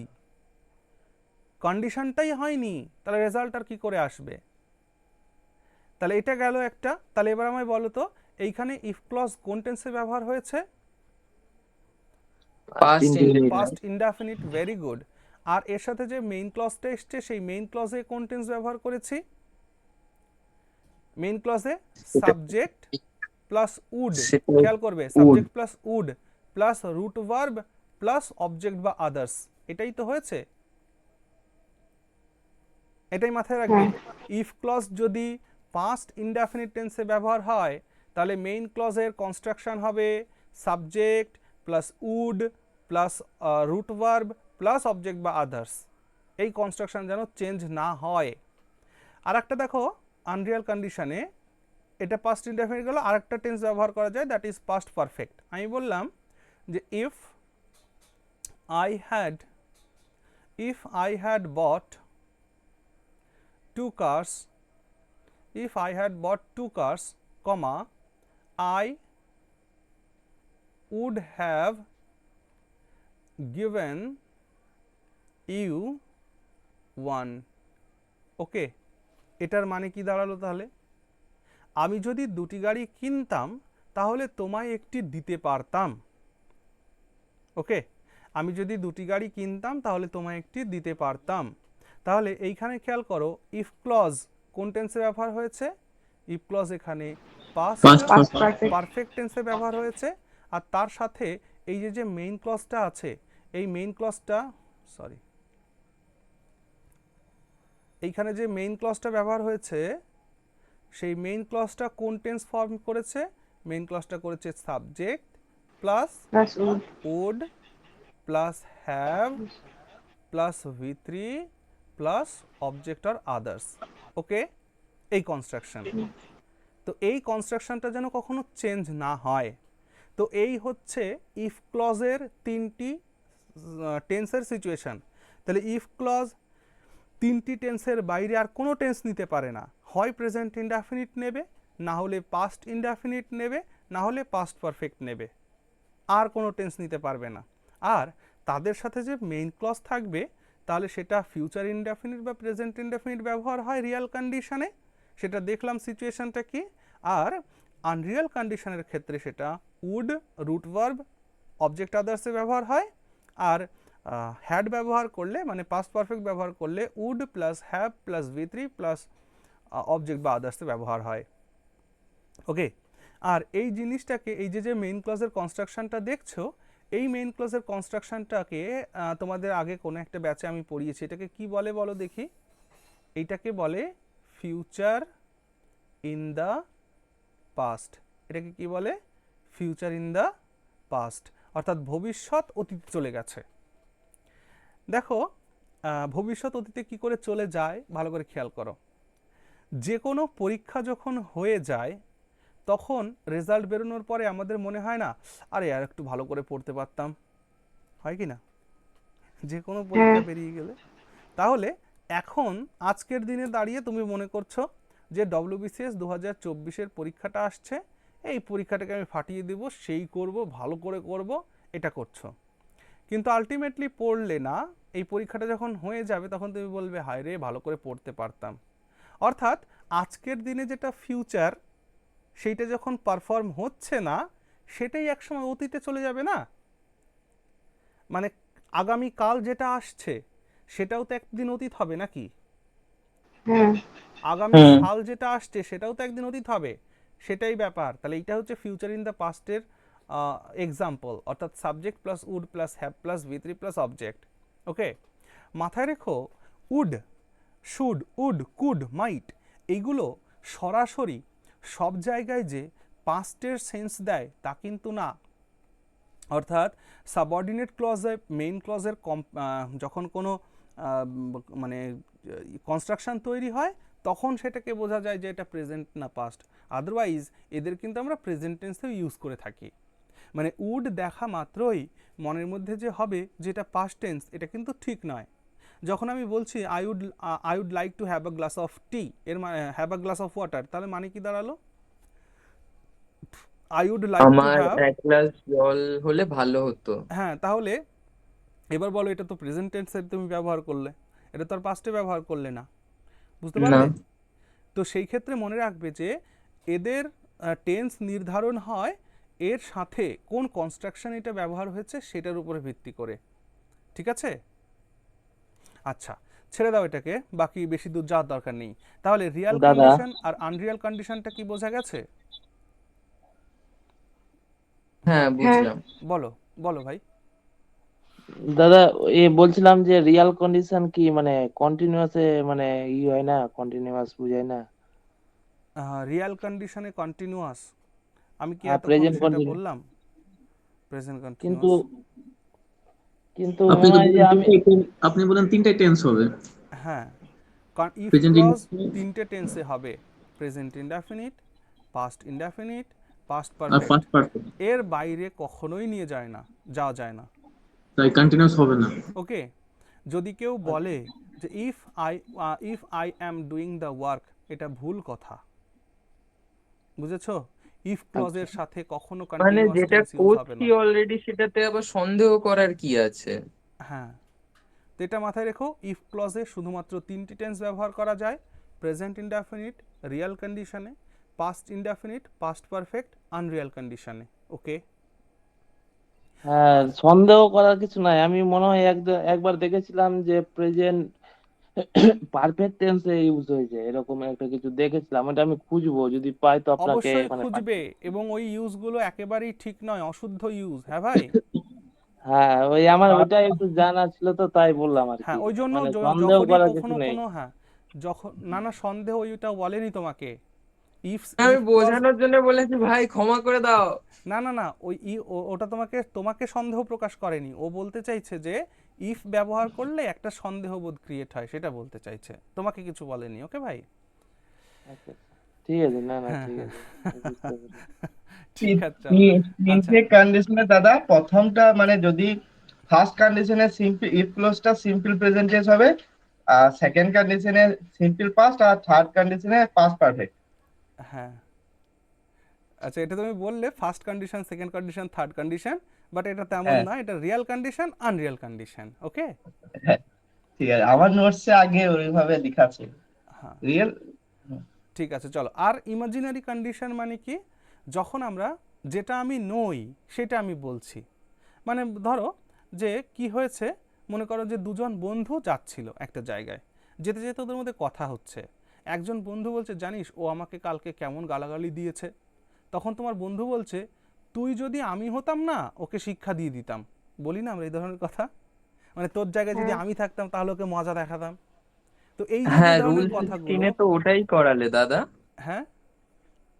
কন্ডিশনটাই হয়নি, তাহলে রেজাল্ট আর কি করে আসবে? তাহলে এটা গেল একটা। তাহলে এবার আমায় বলো তো এইখানে ইফ ক্লজ কোন টেন্সে ব্যবহার হয়েছে? Past indefinite. Very good. আর এর সাথে যে মেইন ক্লজটা এসছে সেই মেইন ক্লজে কোন টেন্স ব্যবহার করেছি? মেইন ক্লজে সাবজেক্ট প্লাস উড। খেয়াল করবে, subject plus would plus root verb plus object বা আদার্স, এটাই তো হয়েছে। এটাই মাথায় রাখবে। ইফ ক্লজ যদি পাস্ট ইনডেফিনিট টেন্সে ব্যবহার হয় তাহলে মেইন ক্লজের কনস্ট্রাকশন হবে subject plus would plus root verb plus object বা আদার্স। এই কনস্ট্রাকশন যেন চেঞ্জ না হয়। আর একটা দেখো আনরিয়াল কন্ডিশনে এটা পাস্ট ইনডেফিনিট গেল, আর একটা টেন্স ব্যবহার করা যায়, দ্যাট ইজ পাস্ট পারফেক্ট। আমি বললাম যে if I had bought 2 cars, if I had bought 2 cars, comma, I would have given you 1. ওকে, এটার মানে কি দাঁড়ালো তাহলে? আমি যদি দুটি গাড়ি কিনতাম তাহলে তোমায় একটি দিতে পারতাম। ওকে, আমি যদি দুটি গাড়ি কিনতাম তাহলে তোমায় একটি দিতে পারতাম। তাহলে এইখানে খেয়াল করো ইফ ক্লজ কোন টেন্সে ব্যবহার হয়েছে? ইফ ক্লজ এখানে পাস্ট পারফেক্ট টেন্সে ব্যবহার হয়েছে। আর তার সাথে এই যে মেইন ক্লজটা আছে, এই মেইন ক্লজটা এইখানে যে মেইন ক্লজটা ব্যবহার হয়েছে সেই মেইন ক্লজটা কোন টেন্স ফর্ম করেছে? মেইন ক্লজটা করেছে subject plus would plus have plus V3 plus object আর আদার্স। ওকে, এই কনস্ট্রাকশন। তো এই কনস্ট্রাকশনটা যেন কখনো চেঞ্জ না হয়, তো এই হচ্ছে ইফ ক্লজের তিনটি টেন্সের সিচুয়েশন। তাহলে ইফ ক্লজ তিনটি টেন্সের বাইরে আর কোনো টেন্স নিতে পারে না, হয় প্রেজেন্ট ইনডেফিনিট নেবে, না হলে পাস্ট ইনডেফিনিট নেবে, না হলে পাস্ট পারফেক্ট নেবে, আর কোনো টেন্স নিতে পারবে না। আর তাদের সাথে যে মেইন ক্লজ থাকবে তাহলে সেটা ফিউচার ইনডেফিনিট বা প্রেজেন্ট ইনডেফিনিট ব্যবহার হয় রিয়াল কন্ডিশনে, সেটা দেখলাম সিচুয়েশনটা কি। আর আনরিয়াল কন্ডিশনের ক্ষেত্রে সেটা উড, রুট ভার্ব, অবজেক্ট আদার্সে ব্যবহার হয়। আর হ্যাড ব্যবহার করলে মানে পাস্ট পারফেক্ট ব্যবহার করলে would plus have plus V3 plus object বা আদার্সে ব্যবহার হয়। ওকে, আর এই জিনিসটাকে এই যে মেইন ক্লজের কনস্ট্রাকশনটা দেখছো, এই মেইন ক্লজের কনস্ট্রাকশনটাকে তোমাদের আগে কোনো একটা ব্যাচে আমি পড়িয়েছি, এটাকে কি বলে বলো দেখি? এইটাকে বলে ফিউচার ইন দ্য পাস্ট। এটাকে কি বলে? ফিউচার ইন দ্য পাস্ট, অর্থাৎ ভবিষ্যৎ অতীতে চলে গেছে। দেখো ভবিষ্যৎ অতীতে কি করে চলে যায় ভালো করে খেয়াল করো। যে কোনো পরীক্ষা যখন হয়ে যায় তখন রেজাল্ট বেরোনোর পরে আমাদের মনে হয় না আরে আর একটু ভালো করে পড়তে পারতাম, হয় কি না? যে কোনো পরীক্ষা বেরিয়ে গেলে। তাহলে এখন আজকের দিনে দাঁড়িয়ে তুমি মনে করছো যে WBCS 2024-এর পরীক্ষাটা আসছে, এই পরীক্ষাটাকে আমি ফাটিয়ে দেব, সেই করব, ভালো করে করব, এটা করছো। কিন্তু আলটিমেটলি পড়লে না, এই পরীক্ষাটা যখন হয়ে যাবে তখন তুমি বলবে হায় রে ভালো করে পড়তে পারতাম। অর্থাৎ আজকের দিনে যেটা ফিউচার সেইটা যখন পারফর্ম হচ্ছে না, সেটাই একসময় অতীতে চলে যাবে না? মানে আগামীকাল যেটা আসছে সেটাও তো একদিন অতীত হবে নাকি? আগামী সাল যেটা আসছে সেটাও তো একদিন অতীত হবে, সেটাই ব্যাপার। তাহলে এইটা হচ্ছে ফিউচার ইন দ্য পাস্টের এক্সাম্পল, অর্থাৎ subject plus would plus have plus V3 plus object. Okay, মাথায় রেখো would, should, would, could, might এইগুলো সরাসরি সব জায়গায় যে পাস্টের সেন্স দেয় তা কিন্তু না। অর্থাৎ সাবঅর্ডিনেট ক্লজে মেইন ক্লজের যখন কোনো মানে কনস্ট্রাকশন তৈরি হয় তখন সেটাকে বোঝা যায় যে এটা প্রেজেন্ট না পাস্ট। আদারওয়াইজ এদের কিন্তু আমরা প্রেজেন্ট টেন্সেও ইউজ করে থাকি। মানে উড দেখা মাত্রই মনের মধ্যে যে হবে যেটা পাস্ট টেন্স, এটা কিন্তু ঠিক নয়। যখন আমি বলছি I would like to have a glass of tea, এর have a glass of water, তাহলে মানে কি দাঁড়ালো? আই উড লাইক টু আমার হ্যাভ, এক গ্লাস জল হলে ভালো হতো। হ্যাঁ, তাহলে এবার বলো এটা তো প্রেজেন্ট টেন্সে তুমি ব্যবহার করলে, এটা তো আর পাস্টে ব্যবহার করলে না, বুঝতে না, পারলে? তো সেই ক্ষেত্রে মনে রাখবে যে এদের টেন্স নির্ধারণ হয় এর সাথে কোন কনস্ট্রাকশন এটা ব্যবহার হয়েছে সেটার উপরে ভিত্তি করে, ঠিক আছে? আচ্ছা, ছেড়ে দাও এটাকে, বাকি বেশি দূর যাওয়ার দরকার নেই। তাহলে রিয়াল দাদা কন্ডিশন আর আনরিয়াল কন্ডিশনটা কি বোঝা গেছে? হ্যাঁ বুঝলাম। বলো বলো ভাই। দাদা বলছিলাম যে রিয়াল কন্ডিশন কি মানে কন্টিনিউয়াসে মানে হয় না, কন্টিনিউয়াস বুঝায় না? রিয়াল কন্ডিশনে কন্টিনিউয়াস, আমি কি এতক্ষণ প্রেজেন্ট সেটা কন্টিনিউ, বললাম? প্রেজেন্ট কিন্তু কন্টিনিউয়াস, কিন্তু আপনি মনে তো হয় যে বলেন আমি আপনি বলেন তিনটে টেন্স হবে, হ্যাঁ, ইফ প্রেজেন্ট ক্লজ ইনডেফিনিট তিনটে টেন্সে হবে, present indefinite, past indefinite, past আর পারফেক্ট। ফার্স্ট পারফেক্ট, এর বাইরে কখনোই যাওয়া যায় না। তাই কন্টিনিউয়াস হবে না। ওকে, যদি কেউ বলে যে if I am doing the work, এটা ভুল কথা, বুঝেছো? ইফ ক্লজের সাথে কখনো মানে কন্টিনিউয়াস যেটা টেন্স ইউজ হবে করছি না। অলরেডি সেটাতে আবার সন্দেহ করার কি আছে? হ্যাঁ, তো এটা মাথায় রেখো, ইফ ক্লজে শুধুমাত্র তিনটি টেন্স ব্যবহার করা যায়, প্রেজেন্ট ইনডেফিনিট রিয়াল কন্ডিশনে, past indefinite past perfect unreal কন্ডিশনে। ওকে, হ্যাঁ, সন্দেহ করার কিছু নাই। আমি মনে হয় একবার দেখেছিলাম যে প্রেজেন্ট পারফেক্ট টেন্সে ইউজ হয়েছে, এরকম একটা কিছু দেখেছিলাম। এটা আমি খুঁজবো, যদি পাই তো আপনাকে অবশ্যই মানে খুঁজবে, এবং ওই ইউজগুলো একেবারেই ঠিক নয়, অশুদ্ধ ইউজ। হ্যাঁ ভাই, হ্যাঁ, ওই আমার ওইটাই একটু জানা ছিল তো তাই বললাম আর হ্যাঁ, কি। ওই জন্য মানে সন্দেহ যখনই করার কিছু কখনো নেই। কোনো, হ্যাঁ, যখন না সন্দেহ ওইটা বলেনি তোমাকে। ইফ আমি ইফ ক্লজ, বোঝানোর জন্য বলেছি ভাই ক্ষমা করে দাও। না ওই ওটা তোমাকে সন্দেহ প্রকাশ করেনি, ও বলতে চাইছে যে ইফ ব্যবহার করলে একটা সন্দেহবোধ ক্রিয়েট হয়, সেটা বলতে চাইছে, তোমাকে কিছু বলেনি। ওকে ভাই, আচ্ছা, ঠিক আছে, না না হ্যাঁ ঠিক হ্যাঁ আছে, আমি বুঝতে পেরেছি। ঠিক আছে চলো। আচ্ছা তিনটে কন্ডিশনে দাদা, প্রথমটা মানে যদি ফার্স্ট কন্ডিশনে সিম্পল ইফ ক্লোজটা সিম্পল প্রেজেন্ট টেন্স হবে, আর সেকেন্ড কন্ডিশনে সিম্পল পাস্ট, আর থার্ড কন্ডিশনে পাস্ট পারফেক্ট। হ্যাঁ আচ্ছা, এটা তুমি বললে first condition, second condition, third condition, but এটা তেমন হ্যাঁ না, এটা real condition, unreal condition. Okay. হ্যাঁ, ঠিক আছে, আমার নোটসে আগে ওইভাবে লেখা আছে হ্যাঁ রিয়েল। ঠিক আছে চলো। আর ইমাজিনারি কন্ডিশন মানে কি? যখন আমরা যেটা আমি নই সেটা আমি বলছি। মানে ধরো যে কি হয়েছে, মনে করো যে দুজন বন্ধু যাচ্ছিল একটা জায়গায়, যেতে যেতে ওদের মধ্যে কথা হচ্ছে। একজন বন্ধু বলছে, জানিস ও আমাকে কালকে কেমন গালাগালি দিয়েছে। তখন তোমার বন্ধু বলছে, তুই যদি আমি হতাম না ওকে শিক্ষা দিয়ে দিতাম। বলি না আমরা এই ধরনের কথা, মানে তোর জায়গায় যদি হ্যাঁ আমি থাকতাম তাহলে ওকে মজা দেখাতাম। তো এই যে যে হ্যাঁ, রুল ধরনের কথাগুলো। 16-এ তো ওটাই করালে দাদা, হ্যাঁ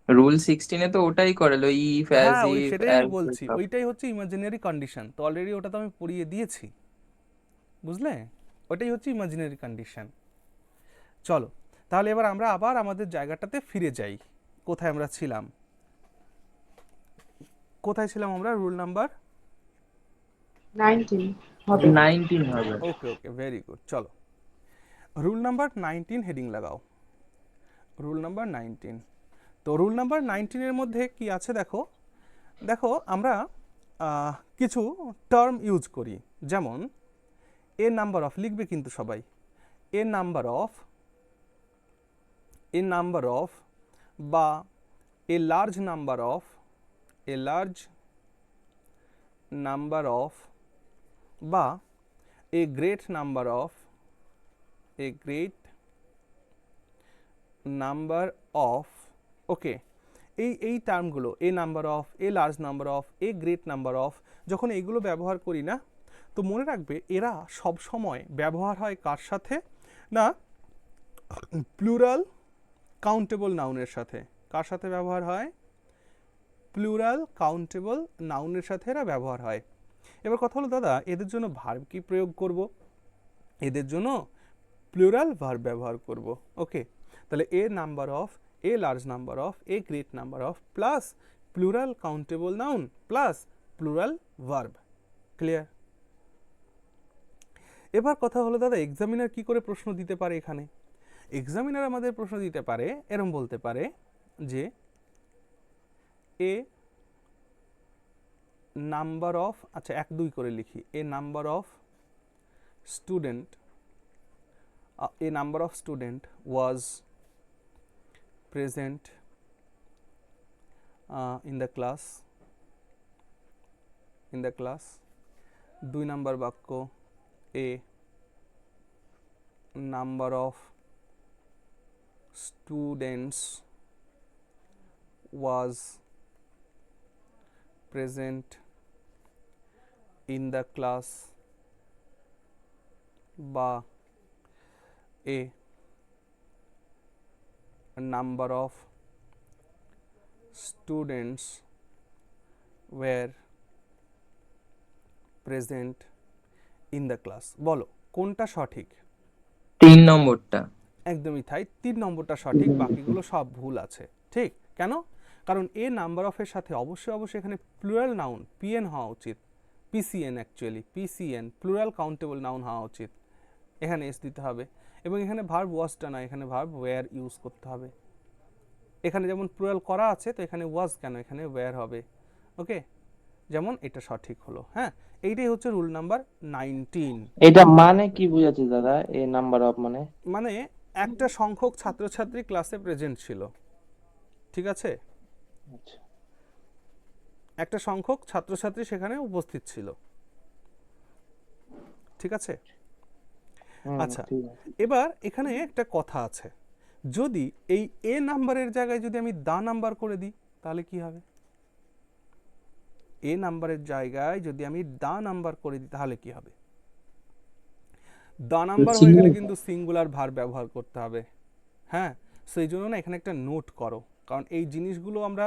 রুল 16-এ তো ওটাই করালো, ইফ অ্যাজ হ্যাঁ ওই ইফ সেটাই আমি অ্যাজ বলছি, ওইটাই হচ্ছে ইমাজিনারি কন্ডিশন। তো অলরেডি ওটা তো আমি পড়িয়ে দিয়েছি, বুঝলে? ওটাই হচ্ছে ইমাজিনারি কন্ডিশন। চলো তাহলে এবার আমরা আবার আমাদের জায়গাটাতে ফিরে যাই। কোথায় আমরা ছিলাম? কোথায় ছিলাম আমরা? রুল নাম্বার 19 হবে। 19 হবে। ওকে ওকে ভেরি গুড। চলো রুল নাম্বার 19 হেডিং লাগাও। Rule number 19। তো রুল নাম্বার 19 এর মধ্যে কি আছে দেখো। দেখো আমরা কিছু টার্ম ইউজ করি, যেমন এ নাম্বার অফ, লিখবে কিন্তু সবাই, এ নাম্বার অফ বা a large number of, a large number of বা a great number of, a great number of. Okay, এই টার্মগুলো a number of, a large number of, a great number of, যখন এগুলো ব্যবহার করি না, তো মনে রাখবে এরা সব সময় ব্যবহার হয় কার সাথে না, প্লুরাল কাউন্টেবল নাউনের সাথে। কার সাথে ব্যবহার হয়? প্লুরাল কাউন্টেবল নাউনের সাথে এরা ব্যবহার হয়। এবার কথা হলো দাদা এদের জন্য ভার্ব কি প্রয়োগ করব? এদের জন্য প্লুরাল ভার্ব ব্যবহার করব। ওকে, তাহলে a number of, a large number of, a great number of plus plural countable noun plus plural verb. Clear? এবার কথা হলো দাদা এক্সামিনার কি করে প্রশ্ন দিতে পারে এখানে? এক্সামিনার আমাদের প্রশ্ন দিতে পারে, এরম বলতে পারে যে এ নাম্বার অফ, আচ্ছা 1 2 করে লিখি, a number of student, a number of student was present in the class, 2 number বাক্য, a number of students was present in the class বা a number of students were present in the class। বলো কোনটা সঠিক? 3 নম্বরটা। একদমই তাই, 3 নম্বরটা সঠিক, বাকিগুলো সব ভুল আছে। ঠিক কেন? কারণ এ নাম্বার অফের সাথে অবশ্যই এখানে প্লুরাল নাউন পিএন হওয়া উচিত, পিসিএন অ্যাকচুয়ালি, পিসিএন প্লুরাল কাউন্টেবল নাউন হওয়া উচিত, এখানে এস দিতে হবে। এবং এখানে ভার্ব ওয়াজটা না, এখানে ভার্ব ওয়্যার ইউজ করতে হবে। এখানে যেমন প্লুরাল করা আছে তো এখানে ওয়াজ কেন, এখানে ওয়্যার হবে। ওকে, যেমন এটা সঠিক হলো। হ্যাঁ, এইটাই হচ্ছে রুল নাম্বার 19। এটা মানে কি বুঝাচ্ছে দাদা, এ নাম্বার অফ মানে? মানে একটা সংখ্যক ছাত্রছাত্রী ক্লাসে প্রেজেন্ট ছিল, ঠিক আছে? আচ্ছা, একটা সংখ্যক ছাত্রছাত্রী সেখানে উপস্থিত ছিল, ঠিক আছে? আচ্ছা, ঠিক আছে। এবার এখানে একটা কথা আছে, যদি এই এ নাম্বারের জায়গায় যদি আমি দা নাম্বার করে দিই তাহলে কি হবে? এ নাম্বারের জায়গায় যদি আমি দা নাম্বার করে দিই তাহলে কি হবে? দা নাম্বার হয়ে গেলে কিন্তু সিঙ্গুলার ভার্ব ব্যবহার করতে হবে। হ্যাঁ, সেই জন্য না এখানে একটা নোট করো, কারণ এই জিনিসগুলো আমরা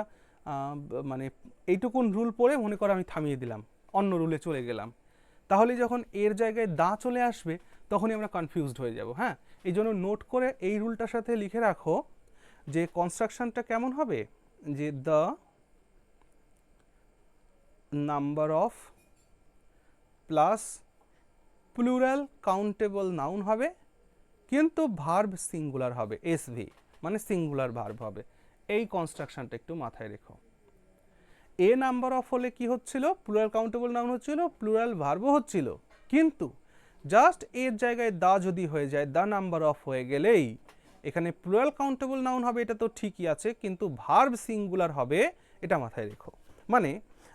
মানে এইটুকুন রুল পড়ে মনে করো আমি থামিয়ে দিলাম, অন্য রুলে চলে গেলাম, তাহলে যখন এর জায়গায় দা চলে আসবে তখনই আমরা কনফিউজড হয়ে যাব। হ্যাঁ, এই জন্য নোট করে এই রুলটার সাথে লিখে রাখো যে কনস্ট্রাকশনটা কেমন হবে, যে the number of plus plural countable noun হবে, কিন্তু ভার্ব সিঙ্গুলার হবে, এসভি মানে সিঙ্গুলার ভার্ব হবে। এই কনস্ট্রাকশনটা একটু মাথায় রেখো। এ নাম্বার অফ হলে কি হচ্ছিল, প্লুরাল কাউন্টেবল নাউন হচ্ছিল, প্লুরাল ভার্বও হচ্ছিল, কিন্তু জাস্ট এর জায়গায় দা যদি হয়ে যায়, দা নাম্বার অফ হয়ে গেলেই এখানে প্লুরাল কাউন্টেবল নাউন হবে, এটা তো ঠিকই আছে, কিন্তু ভার্ব সিঙ্গুলার হবে, এটা মাথায় রেখো। মানে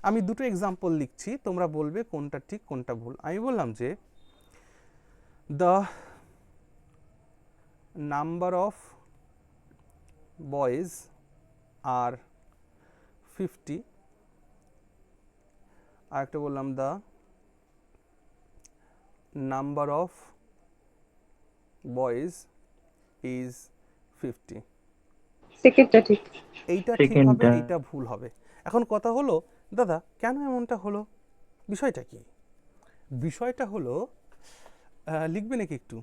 আমি দুটো এক্সাম্পল লিখছি, তোমরা বলবে কোনটা ঠিক কোনটা ভুল। আমি বললাম যে দ্য নাম্বার অফ বয়েজ আর 50, আর একটা বললাম the number of boys is 50। সেকেন্ডটা ঠিক। এইটা ঠিক হবে, এইটা ভুল হবে। এখন কথা হলো দাদা কেন এমনটা হলো, বিষয়টা কি? বিষয়টা হলো লিখবে নাকি একটু,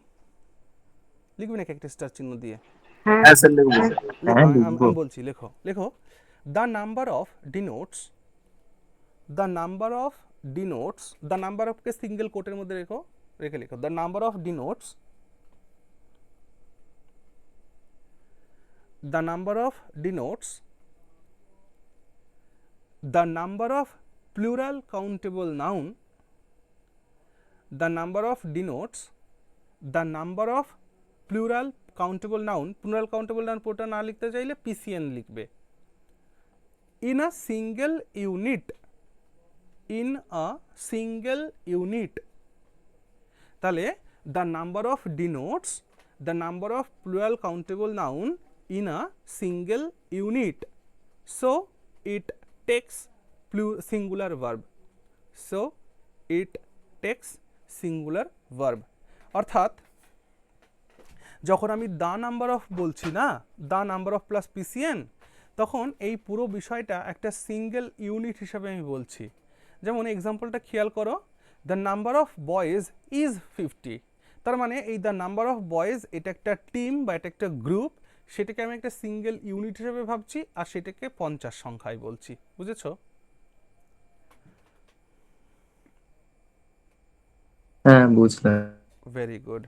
লিখবে নাকি একটা স্টার চিহ্ন দিয়ে? হ্যাঁ স্যার লিখবো। লেখো, আমি বলছি, লেখো লেখো। The number of denotes, the number of denotes, the number অফকে সিঙ্গেল কোটের মধ্যে রেখো, রেখে লেখো the number of denotes, the number of denotes the number of plural countable noun, the number of denotes the number of plural countable noun, plural countable noun পুরোটা না লিখতে চাইলে PCN লিখবে, in a single unit, in a single unit। তাহলে the number of denotes the number of plural countable noun in a single unit, so it takes singular verb, so it takes singular verb। অর্থাৎ যখন আমি the number of বলছি না, the number of plus পিসিএন, তখন এই পুরো বিষয়টা একটা সিঙ্গেল ইউনিট হিসাবে আমি বলছি। যেমন এক্সাম্পলটা খেয়াল করো, the number of boys is 50, তার মানে এই দ্য নাম্বার অফ বয়েজ এটা একটা টিম বা এটা একটা গ্রুপ, সেটাকে আমি একটা সিঙ্গেল ইউনিট হিসেবে ভাবছি, আর সেটাকে 50 সংখ্যায় বলছি। বুঝেছো? হ্যাঁ বুঝলাম। Very good.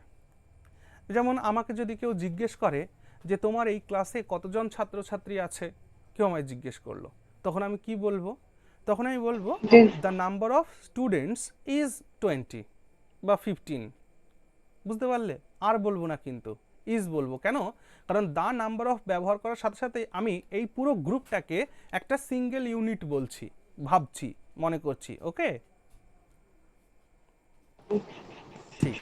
যেমন আমাকে যদি কেউ জিজ্ঞেস করে যে তোমার এই ক্লাসে কতজন ছাত্রছাত্রী আছে, কেউ আমায় জিজ্ঞেস করলো, তখন আমি কি বলবো? তখন আমি বলবো the number of students is 20 বা 15। বুঝতে পারলে? আর বলবো না, কিন্তু ইজ বলবো। কেন? কারণ দা নাম্বার অফ ব্যবহার করার সাথে সাথে আমি এই পুরো গ্রুপটাকে একটা সিঙ্গেল ইউনিট বলছি, ভাবছি, মনে করছি। ওকে, ঠিক।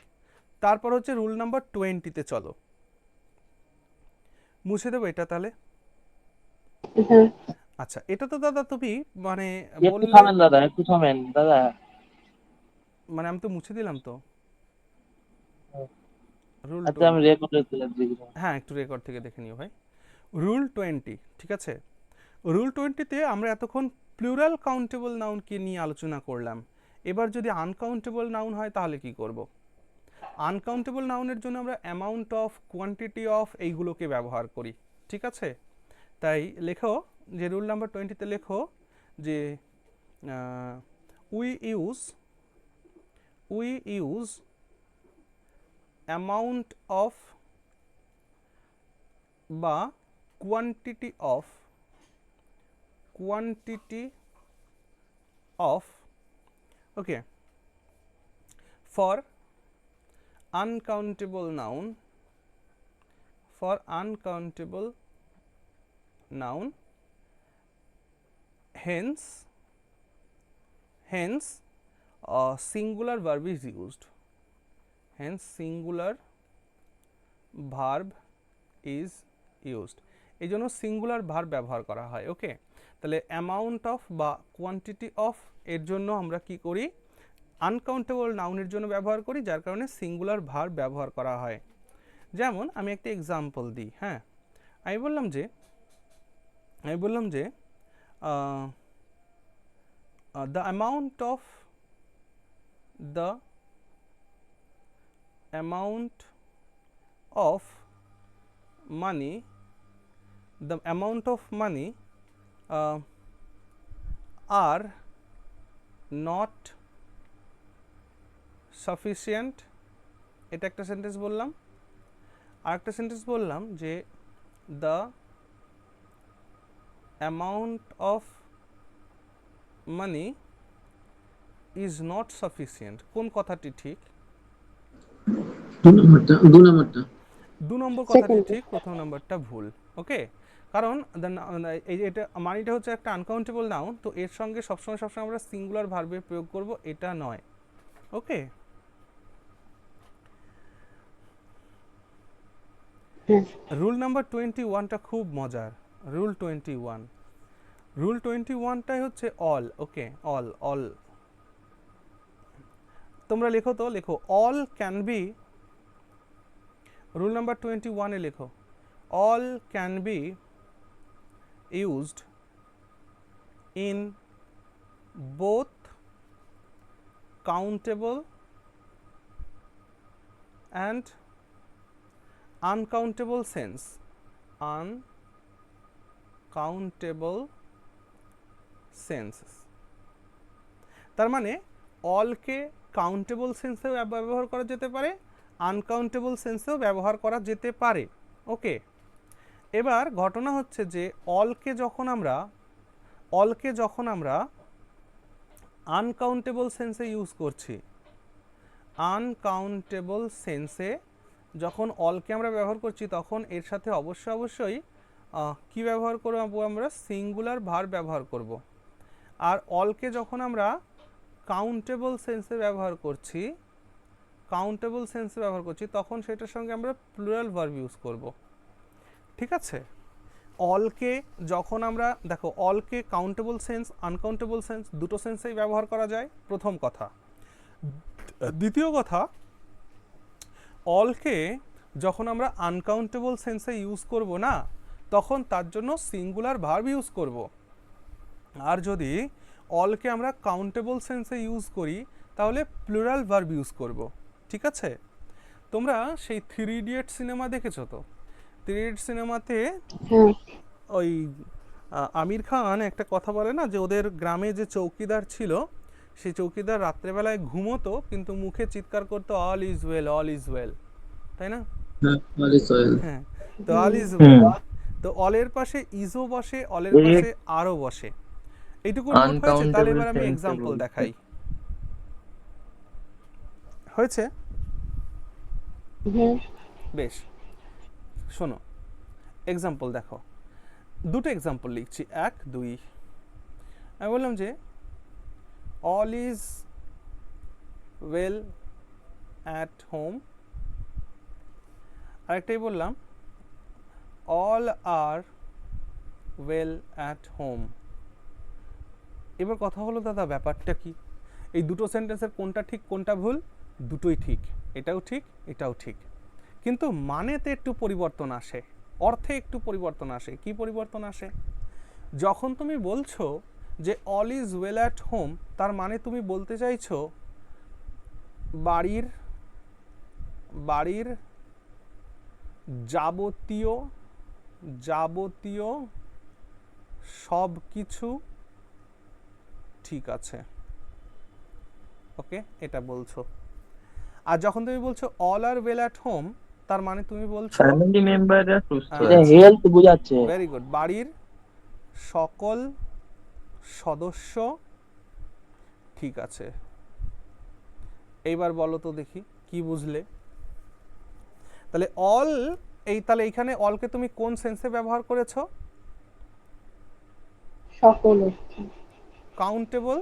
তারপর হচ্ছে রুল নাম্বার 20-তে চলো, মুছে দেবো এটা তাহলে। আচ্ছা, এটা তো দাদা তুমি মানে একটু থামেন দাদা, একটু থামেন দাদা, মানে আমি তো মুছে দিলাম তো রুল। আচ্ছা আমি রেকর্ড করতে, হ্যাঁ একটু রেকর্ড থেকে দেখে নিও ভাই। রুল 20, ঠিক আছে? রুল 20-তে আমরা এতক্ষণ প্লুরাল কাউন্টেবল নাউনকে নিয়ে আলোচনা করলাম। এবার যদি আনকাউন্টেবল নাউন হয় তাহলে কি করব? আনকাউন্টেবল নাউনের জন্য আমরা অ্যামাউন্ট অফ, কোয়ান্টিটি অফ এইগুলোকে ব্যবহার করি, ঠিক আছে? তাই লেখো যে রুল নাম্বার 20-তে লেখো যে উই ইউজ অ্যামাউন্ট অফ বা quantity of okay for uncountable noun, hence singular verb is used, এই জন্য সিঙ্গুলার ভার্ব ব্যবহার করা হয়। ওকে, তাহলে অ্যামাউন্ট অফ বা কোয়ান্টিটি অফ এর জন্য আমরা কি করি? আনকাউন্টেবল নাউনের জন্য ব্যবহার করি, যার কারণে সিঙ্গুলার ভার্ব ব্যবহার করা হয়। যেমন আমি একটা এক্সাম্পল দিই। হ্যাঁ, আমি বললাম যে the amount of money the amount of money are not sufficient, এটা একটা সেন্টেন্স বললাম। আর একটা সেন্টেন্স বললাম যে the amount of money is not sufficient, কোন কথাটি ঠিক? 2 নম্বরটা 2 নম্বরটা 2 নম্বর কথাটি Second. ঠিক, প্রথম নাম্বারটা ভুল। ওকে, কারণ এই যে এটা মানিটা হচ্ছে একটা আনকাউন্টেবল নাউন, তো এর সঙ্গে সবসময় আমরা সিঙ্গুলার ভার্বে প্রয়োগ করব, এটা নয়। ওকে, রুল নাম্বার 21টা খুব মজার। রুল 21টাই হচ্ছে অল। ওকে, অল তোমরা লেখো তো, লেখো all can be, rule number 21-এ লেখো all can be used in both countable and uncountable sense, uncountable senses। তার মানে অলকে কাউন্টেবল সেন্সেও ব্যবহার করা যেতে পারে, আনকাউন্টেবল সেন্সেও ব্যবহার করা যেতে পারে। ওকে, এবার ঘটনা হচ্ছে যে অলকে যখন আমরা আনকাউন্টেবল সেন্সে ইউজ করছি, আনকাউন্টেবল সেন্সে যখন অলকে আমরা ব্যবহার করছি, তখন এর সাথে অবশ্যই কি ব্যবহার করব? আমরা সিঙ্গুলার ভার্ব ব্যবহার করব। আর অলকে যখন আমরা কাউন্টেবল সেন্সে ব্যবহার করছি, তখন সেটার সঙ্গে আমরা প্লুরাল ভার্ব ইউজ করব। ঠিক আছে, অলকে যখন আমরা দেখো, অলকে কাউন্টেবল সেন্স, আনকাউন্টেবল সেন্স দুটো সেন্সেই ব্যবহার করা যায়, প্রথম কথা। দ্বিতীয় কথা, অলকে যখন আমরা আনকাউন্টেবল সেন্সে ইউজ করব না, তখন তার জন্য সিঙ্গুলার ভার্ব ইউজ করব। আর যদি অলকে আমরা কাউন্টেবল সেন্সে ইউজ করি, তাহলে প্লুরাল ভার্ব ইউজ করব। ঠিক আছে, তোমরা সেই 3 ইডিয়ট সিনেমা দেখেছো তো? 3 ইডিয়ট সিনেমাতে ওই আমির খান একটা কথা বলে না, যে ওদের গ্রামে যে চৌকিদার ছিল, সেই চৌকিদার রাত্রেবেলায় ঘুমোতো কিন্তু মুখে চিৎকার করতো all is well, all is well, তাই না? হ্যাঁ, তো অল ইজ ওয়েল, তো অলের পাশে ইজও বসে, অলের পাশে আরও বসে। এইটুকু নোট হয়েছে? তাহলে এবার আমি এক্সাম্পল দেখাই। হয়েছে? বেশ, শোনো এক্সাম্পল দেখো, দুটো এক্সাম্পল লিখছি, 1, 2। আমি বললাম যে all is well at home, আরেকটাই বললাম all are well at home. এবার কথা হলো, দাদা ব্যাপারটা কি? এই দুটো সেন্টেন্সের কোনটা ঠিক কোনটা ভুল? দুটোই ঠিক, এটাও ঠিক এটাও ঠিক, কিন্তু মানেতে একটু পরিবর্তন আসে, অর্থে একটু পরিবর্তন আসে। কি পরিবর্তন আসে? যখন তুমি বলছো যে all is well at home, তার মানে তুমি বলতে চাইছো বাড়ির যাবতীয় সব কিছু ঠিক আছে। ওকে, এটা বলছো। আর যখন তুমি বলছো all are well at home, তার মানে তুমি বলছো ফ্যামিলি মেম্বাররা সুস্থ এটা আছে। হেলথ বোঝাচ্ছে। ভেরি গুড, বাড়ির সকল সদস্য ঠিক আছে। এইবার বলো তো দেখি কি বুঝলে? তাহলে অল, তাহলে এইখানে অলকে তুমি কোন সেন্সে ব্যবহার করেছো? সকল কাউন্টেবল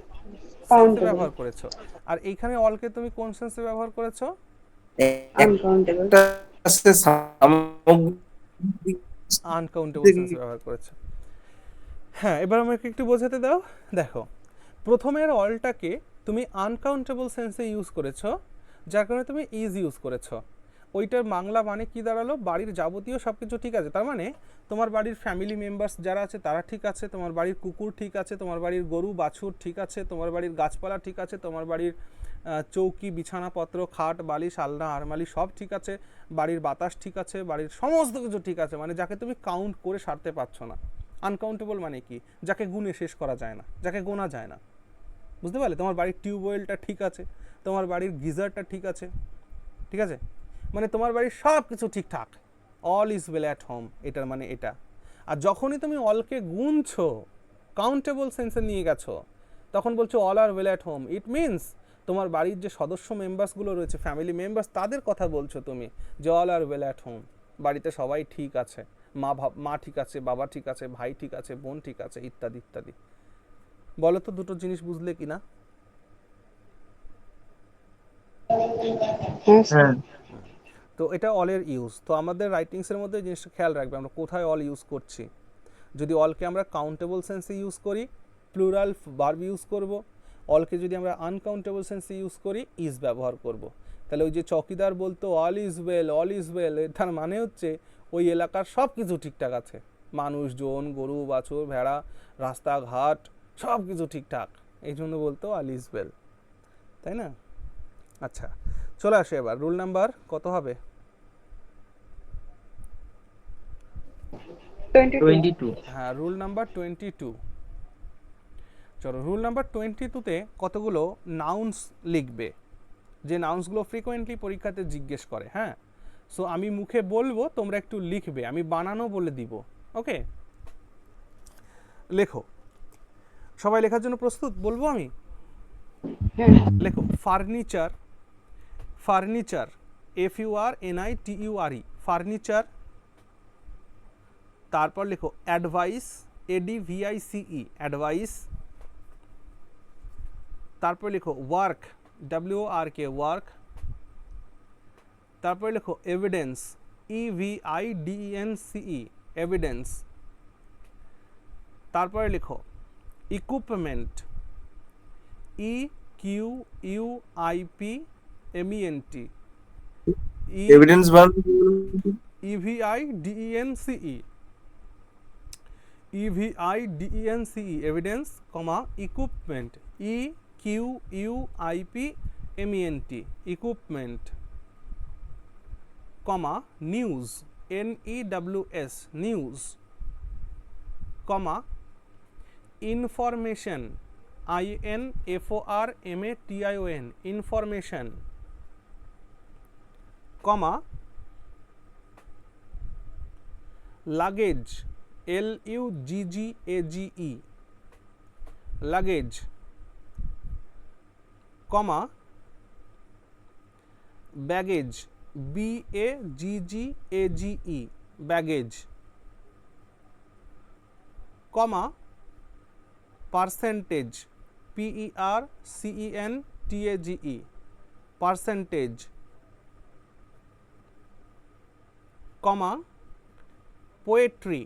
সেন্সে ব্যবহার করেছো। আর এইখানে অলকে তুমি কোন সেন্সে ব্যবহার করেছো? আনকাউন্টেবল আনকাউন্টেবল সেন্সে ব্যবহার করেছো। হ্যাঁ, এবার আমাকে একটু বোঝাতে দাও। দেখো, প্রথমের অলটাকে তুমি আনকাউন্টেবল সেন্সে ইউজ করেছো, যার কারণে তুমি ইজ ইউজ করেছো। ওইটার বাংলা মানে কি দাঁড়ালো? বাড়ির যাবতীয় সব কিছু ঠিক আছে। তার মানে তোমার বাড়ির ফ্যামিলি মেম্বার্স যারা আছে তারা ঠিক আছে, তোমার বাড়ির কুকুর ঠিক আছে, তোমার বাড়ির গরু বাছুর ঠিক আছে, তোমার বাড়ির গাছপালা ঠিক আছে, তোমার বাড়ির চৌকি বিছানাপত্র খাট বালিশ আলনা আরমালি সব ঠিক আছে, বাড়ির বাতাস ঠিক আছে, বাড়ির সমস্ত কিছু ঠিক আছে, মানে যাকে তুমি কাউন্ট করে সারতে পারছো না। আনকাউন্টেবল মানে কি? যাকে গুণে শেষ করা যায় না, যাকে গোনা যায় না, বুঝতে পারলে? তোমার বাড়ির টিউবওয়েলটা ঠিক আছে, তোমার বাড়ির গিজারটা ঠিক আছে, ঠিক আছে, মানে তোমার বাড়ির সব কিছু ঠিকঠাক, all is well at home, এটার মানে এটা। আর যখনই তুমি অলকে গুনছো, কাউন্টেবল সেন্সে নিয়ে গেছো, তখন বলছো all are well at home, it means তোমার বাড়ির যে সদস্য মেম্বার্সগুলো রয়েছে, ফ্যামিলি মেম্বার্স, তাদের কথা বলছো তুমি যে all are well at home, বাড়িতে সবাই ঠিক আছে, মা ঠিক আছে, বাবা ঠিক আছে, ভাই ঠিক আছে, বোন ঠিক আছে, ইত্যাদি ইত্যাদি। বলো তো দুটো জিনিস বুঝলে কি না? হ্যাঁ তো এটা অলের ইউজ। তো আমাদের রাইটিংসের মধ্যে জিনিসটা খেয়াল রাখবে আমরা কোথায় অল ইউজ করছি। যদি অলকে আমরা কাউন্টেবল সেন্সে ইউজ করি, প্লুরাল ভার্ব ইউজ করব। অলকে যদি আমরা আনকাউন্টেবল সেন্সে ইউজ করি, ইজ ব্যবহার করব। তাহলে ওই যে চকিদার বলতো অল ইজ ওয়েল, তার মানে হচ্ছে ওই এলাকার সব কিছু ঠিকঠাক আছে, মানুষজন, গরু বাছুর ভেড়া, রাস্তাঘাট সব কিছু ঠিকঠাক, এই জন্য বলতো অল ইজ ওয়েল, তাই না? আচ্ছা, চলে আসে এবার রুল নাম্বার কত হবে? 22. হ্যাঁ, রুল নাম্বার 22। চলো, রুল নাম্বার 22-তে কতগুলো নাউন্স লিখবে, যে নাউন্সগুলো ফ্রিকোয়েন্টলি পরীক্ষাতে জিজ্ঞেস করে। হ্যাঁ, সো আমি মুখে বলবো, তোমরা একটু লিখবে, আমি বানানো বলে দিব। ওকে, লেখো। সবাই লেখার জন্য প্রস্তুত? বলবো আমি, লেখো। Furniture, furniture, FURNITURE, furniture. তারপর লেখো অ্যাডভাইস, ADVICE, অ্যাডভাইস। তারপর লেখো ওয়ার্ক, WORK, ওয়ার্ক। তারপর লেখো এভিডেন্স, EVIDENCE, এভিডেন্স। তারপরে লেখো equipment, EQUIPMENT, evidence EVIDENCE, EVIDENCE, evidence, comma equipment, EQUIPMENT, equipment, comma news, NEWS, news, comma information, INFORMATION, information, comma luggage, LUGGAGE, luggage, comma baggage, BAGGAGE, baggage, comma percentage, PERCENTAGE, percentage, comma poetry,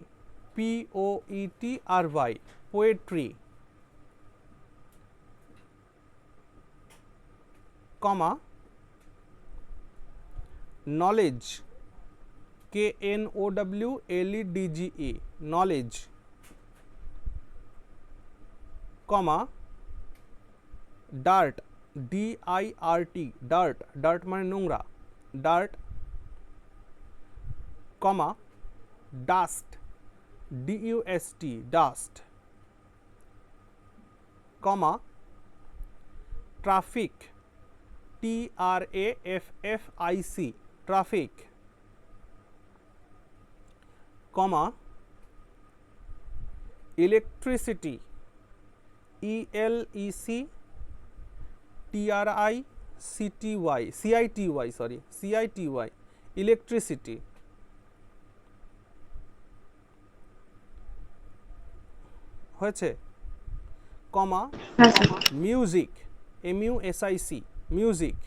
POETRY, poetry, comma knowledge, KNOWLEDGE, knowledge, comma dirt, DIRT, dirt, dirt মানে নোংরা, dirt, comma dust, DUST, dust, comma traffic, TRAFFIC, traffic, comma electricity, CITY, electricity, হয়েছে, comma music, MUSIC, music,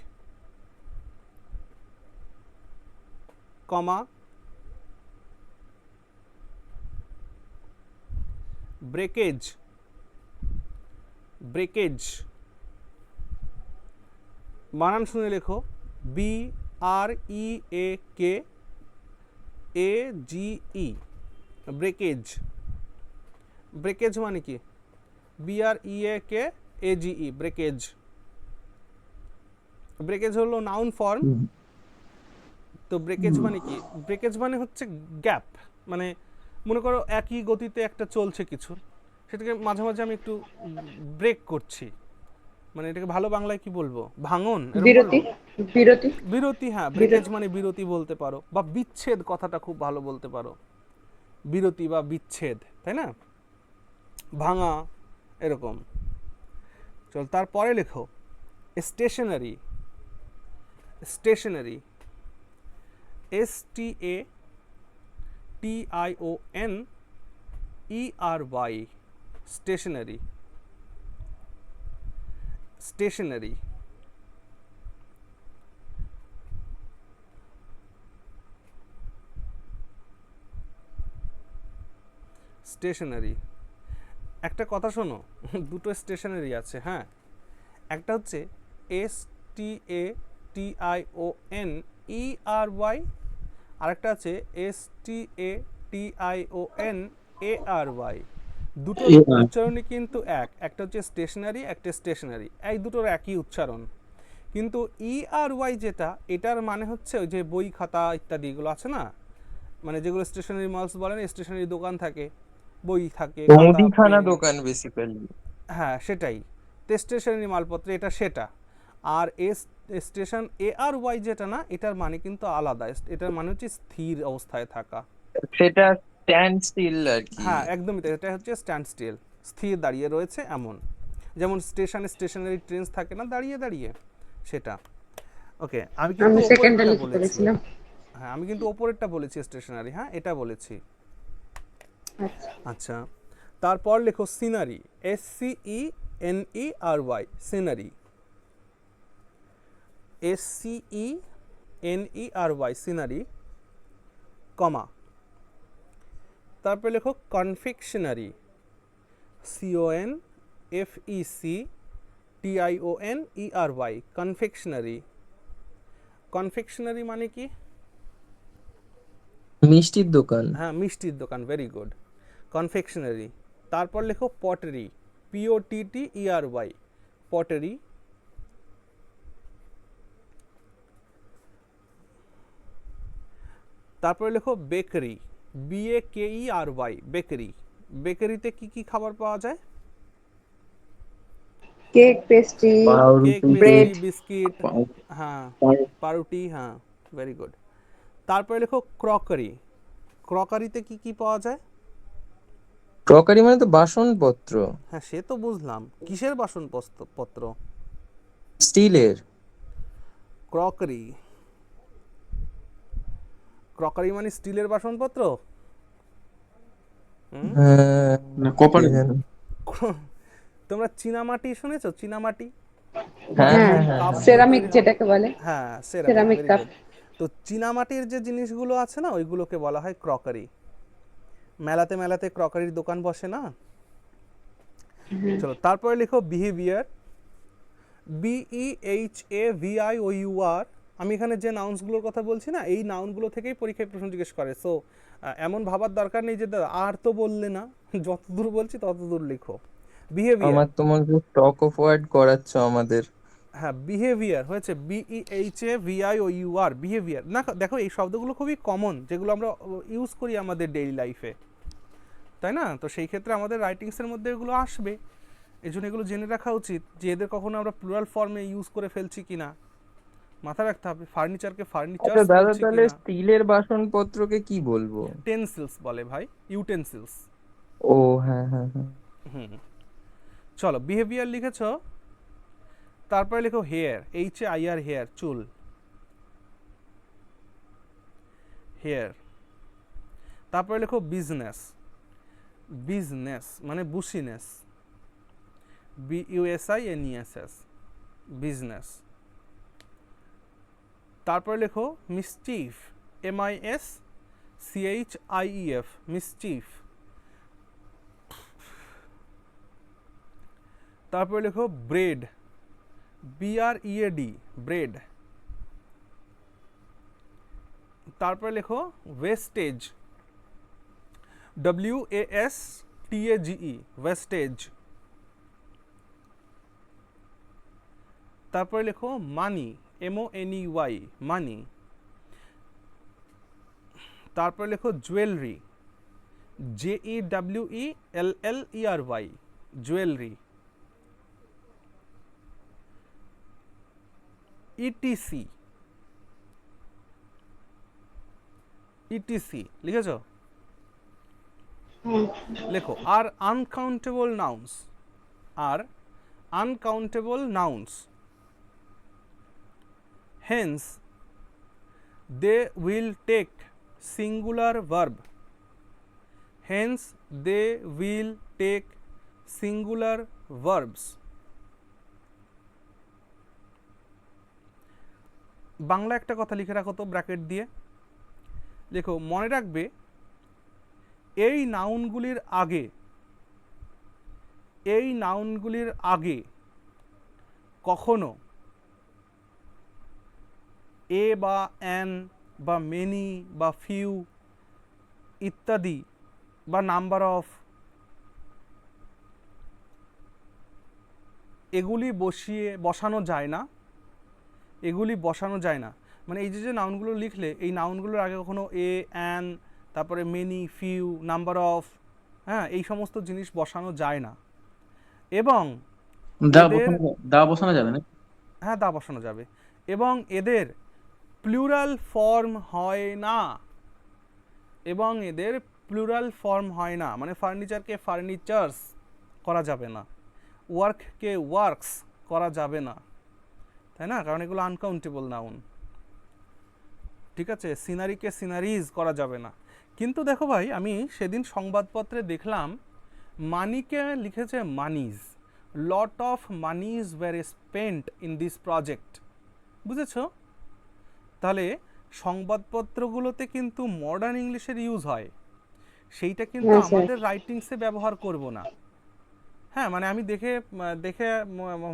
comma breakage, breakage, বানান শুনে লেখো, BREAKAGE, breakage, breakage মানে কি? BREAKAGE, breakage, breakage হলো noun form. তো ব্রেকেজ মানে কি? ব্রেকেজ মানে হচ্ছে গ্যাপ, মানে মনে করো একই গতিতে একটা চলছে কিছু, সেটাকে মাঝে মাঝে আমি একটু ব্রেক করছি, মানে এটাকে ভালো বাংলায় কি বলবো, ভাঙন, এরকম বিরতি, বলবো? বিরতি, বিরতি, হ্যাঁ, ব্রেকেজ বিরতি। মানে বিরতি বলতে পারো, বা বিচ্ছেদ কথাটা খুব ভালো বলতে পারো, বিরতি বা বিচ্ছেদ, তাই না? ভাঙা, এরকম। চল তারপরে লেখো stationery. Stationery, STATIONERY, stationery. Stationery, stationery. একটা কথা শোনো, দুটো স্টেশনারি আছে, হ্যাঁ। একটা হচ্ছে STATIONERY, আর একটা আছে STATIONARY। দুটোর উচ্চারণই কিন্তু এক, একটা হচ্ছে স্টেশনারি, একটা স্টেশনারি, এই দুটোর একই উচ্চারণ। কিন্তু ERY যেটা, এটার মানে হচ্ছে ওই যে বই খাতা ইত্যাদি এগুলো আছে না, মানে যেগুলো স্টেশনারি মালস বলেন, স্টেশনারি দোকান থাকে, বই থাকে, খাতা, মুদিখানা পেন, দোকান বেসিক্যালি। হ্যাঁ সেটাই, তো স্টেশনারি মালপত্র এটা সেটা। আর স্টেশন ARY যেটা না, এটার মানে কিন্তু আলাদা, এটার মানে হচ্ছে স্থির অবস্থায় থাকা। সেটা স্ট্যান্ড স্টিল আর কি। হ্যাঁ একদমই তাই, এটা হচ্ছে স্ট্যান্ড স্টিল, স্থির দাঁড়িয়ে রয়েছে এমন। যেমন স্টেশনে স্টেশনারি ট্রেন থাকে না দাঁড়িয়ে দাঁড়িয়ে, সেটা। ওকে, আমি কিন্তু আমি সেকেন্ডটা ওপরেরটা লিখে বলেছি, ফেলেছিলাম। হ্যাঁ আমি কিন্তু ওপরেরটা বলেছি স্টেশনারি, হ্যাঁ এটা বলেছি। আচ্ছা, আচ্ছা, তারপর লেখো scenery, SCENERY, scenery, SCENERY, scenery, comma. তারপরে লেখো কনফেকশনারি, CONFECTIONERY, কনফেকশনারি। কনফেকশনারি মানে কি? মিষ্টির দোকান। হ্যাঁ মিষ্টির দোকান, ভেরি গুড, কনফেকশনারি। তারপর লেখো পটারি, POTTERY, পটারি। তারপরে লেখো বেকারি, BAKERY, বেকারি। বেকারিতে কি কি খাবার পাওয়া যায়? কেক, পেস্ট্রি, কেক, পাউরুটি, পেস্ট্রি, ব্রেড। বিস্কিট, হ্যাঁ, পাউরুটি, হ্যাঁ ভেরি গুড। তারপরে লেখো ক্রকারি, ক্রকারিতে কি কি পাওয়া যায়? ক্রকারি মানে তো বাসনপত্র, হ্যাঁ সে তো বুঝলাম, কিসের বাসনপত্র? স্টিলের। ক্রকারি, ক্রকারি মানে স্টিলের বাসনপত্র? হ্যাঁ, না কপার, কে জানে। তোমরা চীনামাটি শুনেছো? চীনামাটি, হ্যাঁ হ্যাঁ, হ্যাঁ হ্যাঁ কাপ হ্যাঁ। দিয়ে সেরামিক তৈরি হয়, যেটাকে বলে, হ্যাঁ ceramic, ceramic very cup. Good. তো চীনামাটির যে জিনিসগুলো আছে না, ওইগুলোকে বলা হয় ক্রকারি। মেলাতে মেলাতে ক্রকারির দোকান বসে না। চলো তারপরে লিখো বিহেভিয়ার, BEHAVIOUR। আমি এখানে যে নাউন্সগুলোর কথা বলছি না, এই নাউনগুলো থেকেই পরীক্ষায় প্রশ্ন জিজ্ঞেস করে। সো এমন ভাবার দরকার নেই যে আর তো বললে না, যতদূর বলছি ততদূর লিখো। বিহেভিয়ার, আমার তোমার স্টক অফ ওয়ার্ড করাচ্ছ আমাদের। হ্যাঁ বিহেভিয়ার হয়েছে BEHAVIOUR, বিহেভিয়ার। না দেখো এই শব্দগুলো খুবই কমন, যেগুলো আমরা ইউজ করি আমাদের ডেইলি লাইফে, তাই না? তো সেই ক্ষেত্রে আমাদের রাইটিংসের মধ্যে এগুলো আসবে, এই জন্য এগুলো জেনে রাখা উচিত যে এদের কখনো আমরা প্লুরাল ফর্মে ইউজ করে ফেলছি কিনা, মাথা রাখতে হবে। ফার্নিচারকে ফার্নিচার আচ্ছা দাদা, বলছি তাহলে কিনা। স্টিলের বাসনপত্রকে কি বলবো? টেনসিলস বলে ভাই, ইউটেনসিলস। ও হ্যাঁ হ্যাঁ হ্যাঁ। হুম, চলো বিহেভিয়ার লিখেছ, তারপরে লেখো হেয়ার, HAIR, হেয়ার, চুল, হেয়ার। তারপরে লেখো বিজনেস, বিজনেস মানে বুসিনেস, BUSINESS, বিজনেস। তারপরে লেখো মিসচিফ, MISCHIEF, মিসচিফ। তারপরে লেখো ব্রেড, BREAD, ব্রেড। তারপরে লেখো ওয়েস্টেজ, WASTAGE, ওয়েস্টেজ। তারপরে লেখো মানি, MONEY মানি। তারপরে লেখো জুয়েলারি, JEWELLERY জুয়েলারি। ETC লিখেছো? লেখো আর uncountable nouns, hence they will take singular verb, Bangla একটা কথা লিখে রাখো তো ব্র্যাকেট দিয়ে, লেখো মনে রাখবে এই নাউনগুলির আগে কখনো এ বা অ্যান বা মেনি বা ফিউ ইত্যাদি বা নাম্বার অফ এগুলি বসানো যায় না। মানে এই যে নাউনগুলো লিখলে এই নাউনগুলোর আগে কখনো এ, অ্যান, তারপরে মেনি, ফিউ, নাম্বার অফ, হ্যাঁ, এই সমস্ত জিনিস বসানো যায় না। এবং দা বসানো যাবে না? হ্যাঁ, দা বসানো যাবে। এবং এদের প্লুরাল ফর্ম হয় না, মানে ফার্নিচারকে ফার্নিচার্স করা যাবে না, ওয়ার্ককে ওয়ার্কস করা যাবে না, তাই না? কারণ এগুলো আনকাউন্টেবল নাউন, ঠিক আছে? সিনারিকে সিনারিজ করা যাবে না। কিন্তু দেখো ভাই, আমি সেদিন সংবাদপত্রে দেখলাম মানিকে লিখেছে monies, lot of monies were spent in this project, বুঝেছো? তাহলে সংবাদপত্রগুলোতে কিন্তু মডার্ন ইংলিশের ইউজ হয়, সেইটা কিন্তু আমাদের রাইটিংসে ব্যবহার করব না। হ্যাঁ, মানে আমি দেখে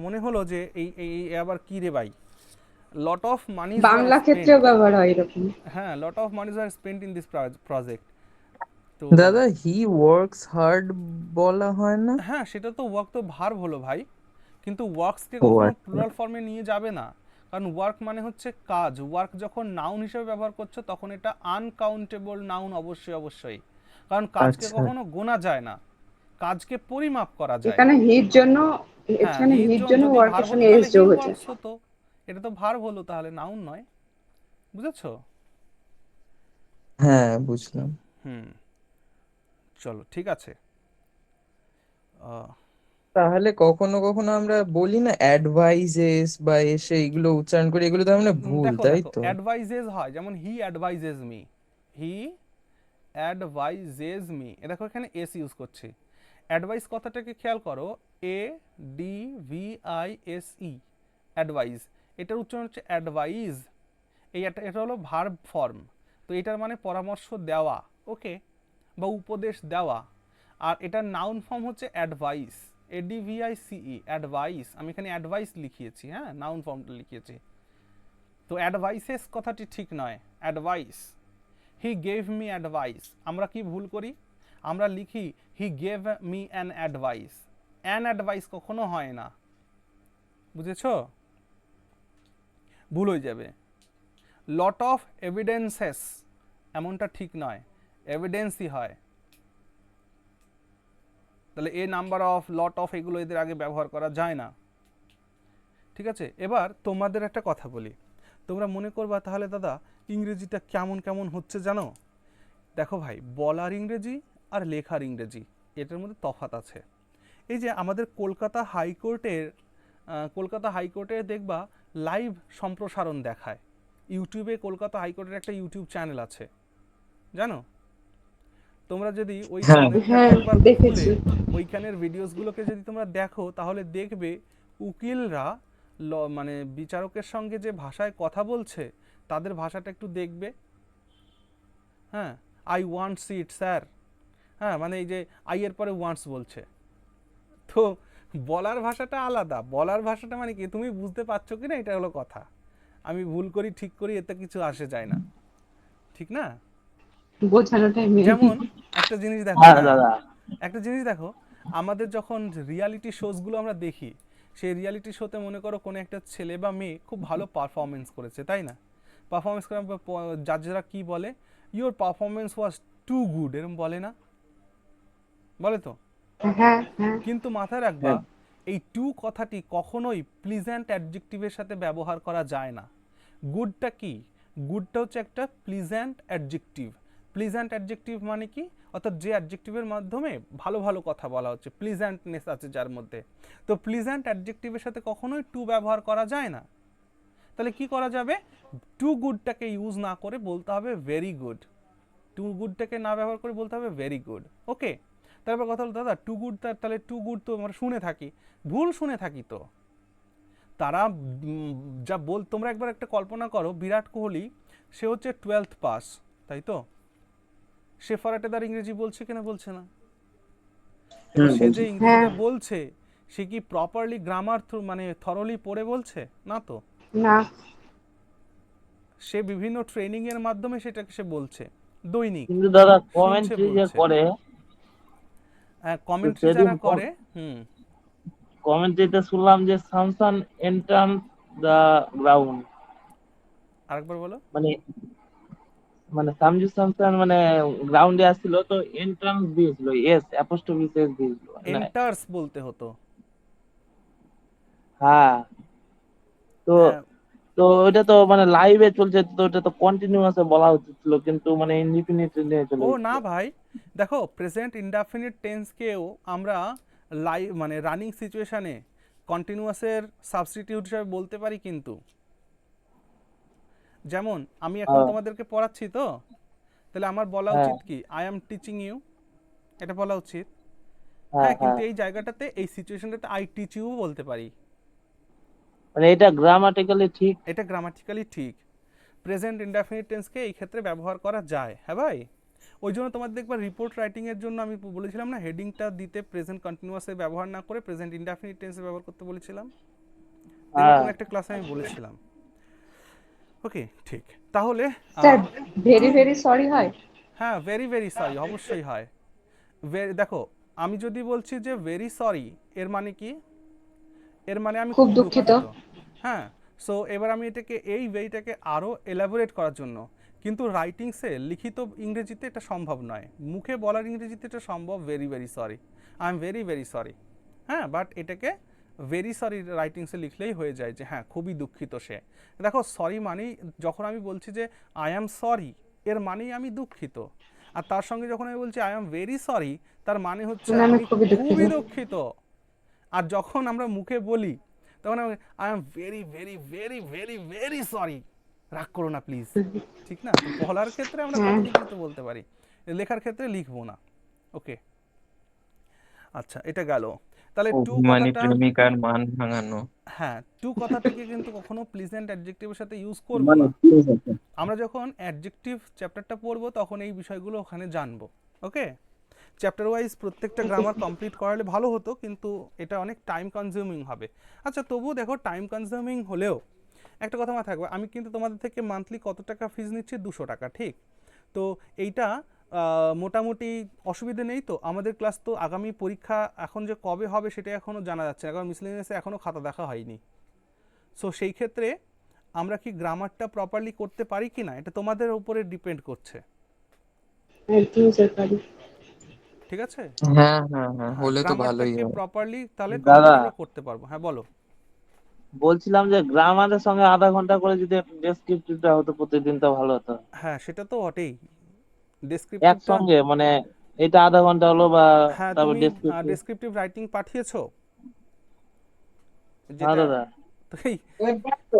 মনে হলো যে এই আবার কি রে ভাই, লট অফ মানি বাংলা ক্ষেত্রেও ব্যবহার হয় এরকম। হ্যাঁ, lot of monies are spent in this project. তো দাদা হি ওয়ার্কস হার্ড বলা হয় না? হ্যাঁ, সেটা তো ওয়ার্ক তো ভার্ব হলো ভাই, কিন্তু ওয়ার্কসকে কখনো প্লুরাল ফর্মে নিয়ে যাবে না, কারণ ওয়ার্ক মানে হচ্ছে কাজ। ওয়ার্ক যখন নাউন হিসেবে ব্যবহার করছো তখন এটা আনকাউন্টেবল নাউন অবশ্যই, কারণ কাজকে কখনো গোনা যায় না, কাজকে পরিমাপ করা যায়। এখানে হিট জন্য ওয়ার্কের সঙ্গে এস যোগ হয়েছে। হতো, এটা তো ভার্ব হলো, তাহলে নাউন নয়, বুঝেছো? হ্যাঁ, বুঝলাম। চলো, ঠিক আছে। তাহলে কখনো কখনো আমরা বলি না অ্যাডভাইজেস বা এসে এগুলো উচ্চারণ করি, এগুলো তো আমরা ভুল, তাই তো? অ্যাডভাইজেস হয়, যেমন হি অ্যাডভাইজেস মি, দেখো এখানে এস ইউজ করছি। অ্যাডভাইস কথাটাকে খেয়াল করো, ADVISE, অ্যাডভাইস, এটার উচ্চারণ হচ্ছে অ্যাডভাইজ। এটা হলো ভার্ব ফর্ম, তো এটার মানে পরামর্শ দেওয়া, ওকে, বা উপদেশ দেওয়া। আর এটার নাউন ফর্ম হচ্ছে অ্যাডভাইস, ADVICE, অ্যাডভাইস। আমি এখানে অ্যাডভাইস লিখিয়েছি, হ্যাঁ, নাউন ফর্মটা লিখিয়েছি। তো অ্যাডভাইসেস কথাটি ঠিক নয়, advice. He gave me advice, আমরা কি ভুল করি? আমরা লিখি he gave me an advice, an advice কখনো হয় না, বুঝেছো? ভুল হয়ে যাবে। লট অফ এভিডেন্সেস, এমনটা ঠিক নয়, এভিডেন্সই হয়। তাহলে a number of, lot of, এগুলো এদের আগে ব্যবহার করা যায় না, ঠিক আছে? এবার তোমাদের একটা কথা বলি, তোমরা মনে করবা তাহলে দাদা ইংরেজিটা কেমন হচ্ছে জানো? দেখো ভাই, বলার ইংরেজি আর লেখার ইংরেজি এটার মধ্যে তফাৎ আছে। এই যে আমাদের কলকাতা হাইকোর্টের দেখবা লাইভ সম্প্রসারণ দেখায় ইউটিউবে। কলকাতা হাইকোর্টের একটা ইউটিউব চ্যানেল আছে, জানো? তোমরা যদি ওই ওইখানের ভিডিওসগুলোকে যদি তোমরা দেখো, তাহলে দেখবে উকিলরা মানে বিচারকের সঙ্গে যে ভাষায় কথা বলছে, তাদের ভাষাটা একটু দেখবে। হ্যাঁ, আই ওয়ান্ট সিট স্যার, হ্যাঁ, মানে এই যে আই এর পরে ওয়ান্টস বলছে, তো বলার ভাষাটা আলাদা। বলার ভাষাটা মানে কি, তুমি বুঝতে পারছো কিনা, এটা হলো কথা। আমি ভুল করি ঠিক করি এতে কিছু আসে যায় না, ঠিক না? যেমন একটা জিনিস দেখো, আমাদের যখন রিয়ালিটি শোজগুলো আমরা দেখি, সেই রিয়ালিটি শোতে মনে করো কোনো একটা ছেলে বা মেয়ে খুব ভালো পারফরমেন্স করেছে, তাই না? পারফরমেন্স করার পর জাজরা কি বলে, your performance was too good, এরকম বলে না, বলে তো? হ্যাঁ হ্যাঁ কিন্তু মাথায় রাখবা এই টু কথাটি কখনোই প্লিজেন্ট অ্যাডজেক্টিভের সাথে ব্যবহার করা যায় না। গুডটা কি? গুডটা হচ্ছে একটা প্লিজেন্ট অ্যাডজেক্টিভ। প্লিজেন্ট অ্যাডজেক্টিভ মানে কি? অর্থাৎ যে অ্যাডজেক্টিভের মাধ্যমে ভালো ভালো কথা বলা হচ্ছে, প্লিজেন্টনেস আছে যার মধ্যে। তো প্লিজেন্ট অ্যাডজেক্টিভের সাথে কখনোই টু ব্যবহার করা যায় না। তাহলে কি করা যাবে? টু গুডটাকে ইউজ না করে বলতে হবে ভেরি গুড। টু গুডটাকে না ব্যবহার করে বলতে হবে ভেরি গুড। ওকে, তারপর কথা হলো দাদা টু গুড, তাহলে টু গুড তো আমরা শুনে থাকি, ভুল শুনে থাকি তো। তারা যা তোমরা একবার একটা কল্পনা করো, বিরাট কোহলি সে হচ্ছে 12th পাস, তাই তো? সে ফরাটেদার ইংরেজি বলছে কিনা? বলছে না। সে যে ইংরেজিটা বলছে সে কি প্রপারলি গ্রামার মানে থরলি পড়ে বলছে? না তো। না। সে বিভিন্ন ট্রেনিং এর মাধ্যমে সেটাকে সে বলছে, দৈনিক। কিন্তু দাদা কমেন্ট্রি যে করে, কমেন্ট্রি যারা করে, কমেন্ট্রিতে শুনলাম যে সামসান এন্ট্রান্স দা গ্রাউন্ড, আরেকবার বলো। মানে মানে সামজু সামসান মানে গ্রাউন্ডে আসছিল তো এন্ট্রান্স দিয়েছিল, এস অ্যাপোস্ট্রফি এস দিয়েছিল, এন্টার্স বলতে হতো। হ্যাঁ, তো তো ওটা তো মানে লাইভে চলছে, তো ওটা তো কন্টিনিউয়াসে বলা উচিত ছিল, কিন্তু মানে ইনডিফিনিট নিয়ে চলে ও গেছিল। না ভাই, দেখো প্রেজেন্ট ইনডেফিনিট টেন্সকেও আমরা লাইভ মানে রানিং সিচুয়েশনে কন্টিনিউয়াসের সাবস্টিটিউট হিসেবে বলতে পারি। কিন্তু যেমন আমি এখন তোমাদেরকে পড়াচ্ছি তো, তাহলে আমার বলা উচিত কি? আই এম টিচিং ইউ, এটা বলা উচিত। হ্যাঁ, কিন্তু এই জায়গাটাতে এই সিচুয়েশনটাতে আই টিচ ইউ বলতে পারি। মানে এটা গ্রামাটিক্যালি ঠিক, এটা গ্রামাটিক্যালি ঠিক। প্রেজেন্ট ইনডেফিনিট টেন্সকে এই ক্ষেত্রে ব্যবহার করা যায়। হ্যাঁ ভাই, ওই জন্য তোমাদের দেখবার রিপোর্ট রাইটিং এর জন্য আমি বলেছিলাম না, হেডিংটা দিতে প্রেজেন্ট কন্টিনিউয়াসে ব্যবহার না করে প্রেজেন্ট ইনডেফিনিট টেন্সে ব্যবহার করতে বলেছিলাম। এরকম একটা ক্লাসে আমি বলেছিলাম। ওকে, ঠিক। তাহলে স্যার ভেরি ভেরি সরি হয়? হ্যাঁ, ভেরি ভেরি সরি অবশ্যই হয়। দেখো, আমি যদি বলছি যে ভেরি সরি, এর মানে কি? এর মানে আমি খুব দুঃখিত। হ্যাঁ, সো এবার আমি এটাকে এই ওয়েটাকে আরও এলাবোরেট করার জন্য, কিন্তু রাইটিংসে লিখিত ইংরেজিতে এটা সম্ভব নয়, মুখে বলার ইংরেজিতে এটা সম্ভব, very very sorry, I am very very sorry. হ্যাঁ, বাট এটাকে ভেরি সরি রাইটিংসে লিখলেই হয়ে যায় যে হ্যাঁ খুবই দুঃখিত সে। দেখো সরি মানেই, যখন আমি বলছি যে আই অ্যাম সরি, এর মানেই আমি দুঃখিত। আর তার সঙ্গে যখন আমি বলছি আই অ্যাম ভেরি সরি, তার মানে হচ্ছে আমি খুবই দুঃখিত। আর যখন আমরা মুখে বলি তখন I am very very very very very sorry, রাগ করো না প্লিজ, ঠিক না? তো বলার ক্ষেত্রে আমরা কতটুকু তো বলতে পারি, লেখার ক্ষেত্রে লিখবো না। ওকে, আচ্ছা, এটা গেল। তাহলে টু মানে কথাটা, প্রেমিকার মান ভাঙানো। হ্যাঁ, টু কথাটাকে কিন্তু কখনো প্লিজেন্ট অ্যাডজেক্টিভের সাথে ইউজ করব না। আমরা যখন অ্যাডজেক্টিভ চ্যাপ্টারটা পড়বো তখন এই বিষয়গুলো ওখানে জানবো। ওকে, চ্যাপ্টার ওয়াইজ প্রত্যেকটা গ্রামার কমপ্লিট করালে ভালো হতো, কিন্তু এটা অনেক টাইম কনজিউমিং হবে। আচ্ছা, তবুও দেখো টাইম কনজিউমিং হলেও একটা কথা মাথায় থাকবে, আমি কিন্তু তোমাদের থেকে মান্থলি কত টাকা ফিজ নিচ্ছি? 200 টাকা, ঠিক? তো এইটা মোটামুটি অসুবিধে নেই তো। আমাদের ক্লাস তো আগামী পরীক্ষা এখন যে কবে হবে সেটা এখনও জানা যাচ্ছে না, কারণ মিসলেনিয়াসে এখনও খাতা দেখা হয়নি। সো সেই ক্ষেত্রে আমরা কি গ্রামারটা প্রপারলি করতে পারি কি না, এটা তোমাদের উপরে ডিপেন্ড করছে। ঠিক আছে? হ্যাঁ হ্যাঁ হ্যাঁ, হলে তো ভালোই গ্রামারটাকে হয়। প্রপারলি তাহলে দাদা কমপ্লিট আমরা করতে পারবো। হ্যাঁ বলো। বলছিলাম যে গ্রামারের সঙ্গে আধা ঘন্টা করে যদি ডেসক্রিপটিভটা হতো প্রতিদিন তো ভালো হতো। হ্যাঁ, সেটা তো বটেই। ডেসক্রিপটিভটা একসঙ্গে মানে এটা আধা ঘন্টা হলো বা হ্যাঁ, তারপর তুমি ডেসক্রিপটিভ। Descriptive writing পাঠিয়েছো? হ্যাঁ যেটা দাদা, এই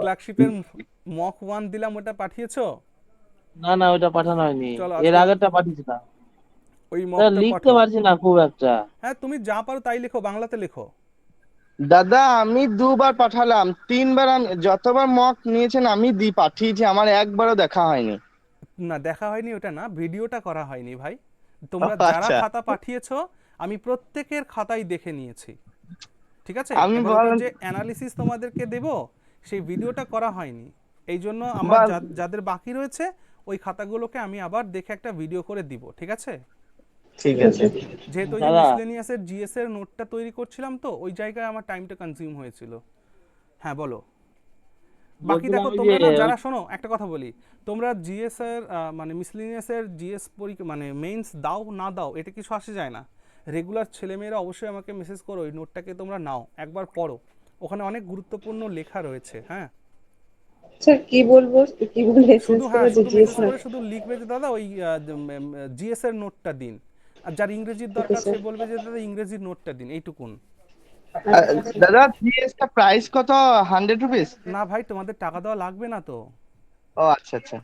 ক্লার্কশিপের মক 1 দিলাম, ওটা পাঠিয়েছো? না না ওইটা পাঠানো হয়নি, চলো এর আজকে আগেরটা পাঠিয়েছিলাম। ওই দাদা মকটা লিখতে পাঠাও। পারছি না খুব একটা। হ্যাঁ, তুমি যা পারো তাই লেখো, বাংলাতে লেখো। দাদা আমি দুবার পাঠালাম, তিনবার আমি যতবার মক নিয়েছেন আমি পাঠিয়েছি, আমার একবারও দেখা হয়নি। না, দেখা হয়নি ওটা না, ভিডিওটা করা হয়নি ভাই। তোমরা যারা আচ্ছা, খাতা পাঠিয়েছো আমি প্রত্যেকের খাতাই দেখে নিয়েছি, ঠিক আছে? আমি এবার ওটার বলেন যে অ্যানালিসিস তোমাদেরকে দেব সেই ভিডিওটা করা হয়নি, এই জন্য আমার যাদের বাকি রয়েছে ওই খাতাগুলোকে আমি আবার দেখে একটা ভিডিও করে দিব, ঠিক আছে? ঠিক ঠিক আছে। আছে। যেহেতু ওই যে দাদা মিসলেনিয়াসের জিএস এর নোটটা তৈরি করছিলাম, তো ওই জায়গায় আমার টাইমটা কনজিউম হয়েছিল। হ্যাঁ বলো। বাকি বলছিলাম দেখো ওই তোমরা যে না যারা, শোনো একটা কথা বলি, তোমরা জিএস এর মানে মিসলেনিয়াসের জিএস পরীক্ষা মানে মেইনস দাও না দাও এটা কিছু আসে যায় না। রেগুলার ছেলেমেয়েরা অবশ্যই আমাকে মেসেজ করো, ওই নোটটাকে তোমরা নাও, একবার পড়ো, ওখানে অনেক গুরুত্বপূর্ণ লেখা রয়েছে। হ্যাঁ স্যার কি বলবো, কি বলে শুধু, এসএস হ্যাঁ করে যে শুধু জিএস মেসেজ না? করে শুধু লিখবে যে দাদা ওই জিএস এর নোটটা দিন, আর যার ইংরেজির ওকে দরকার সে স্যার। বলবে যে দাদা ইংরেজির নোটটা দিন, এইটুকুন। আচ্ছা স্যার। দাদা জিএস টা প্রাইস কত, 100 রুপিস? না ভাই, তোমাদের টাকা দেওয়া লাগবে না তো। ও আচ্ছা আচ্ছা।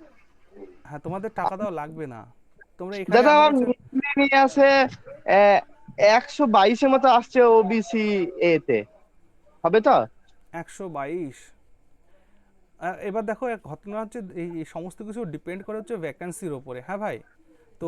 হ্যাঁ তোমাদের টাকা দেওয়া লাগবে না, তোমরা এখানে দাদা আমার আমার কাছে। মিসলেনিয়াসে 122 মতো আসছে ওবিসি এতে, হবে তো? 122। এবার দেখো এক ঘটনা হচ্ছে, এই সমস্ত কিছু ডিপেন্ড করে হচ্ছে ভ্যাকান্সির ওপরে। হ্যাঁ ভাই, তো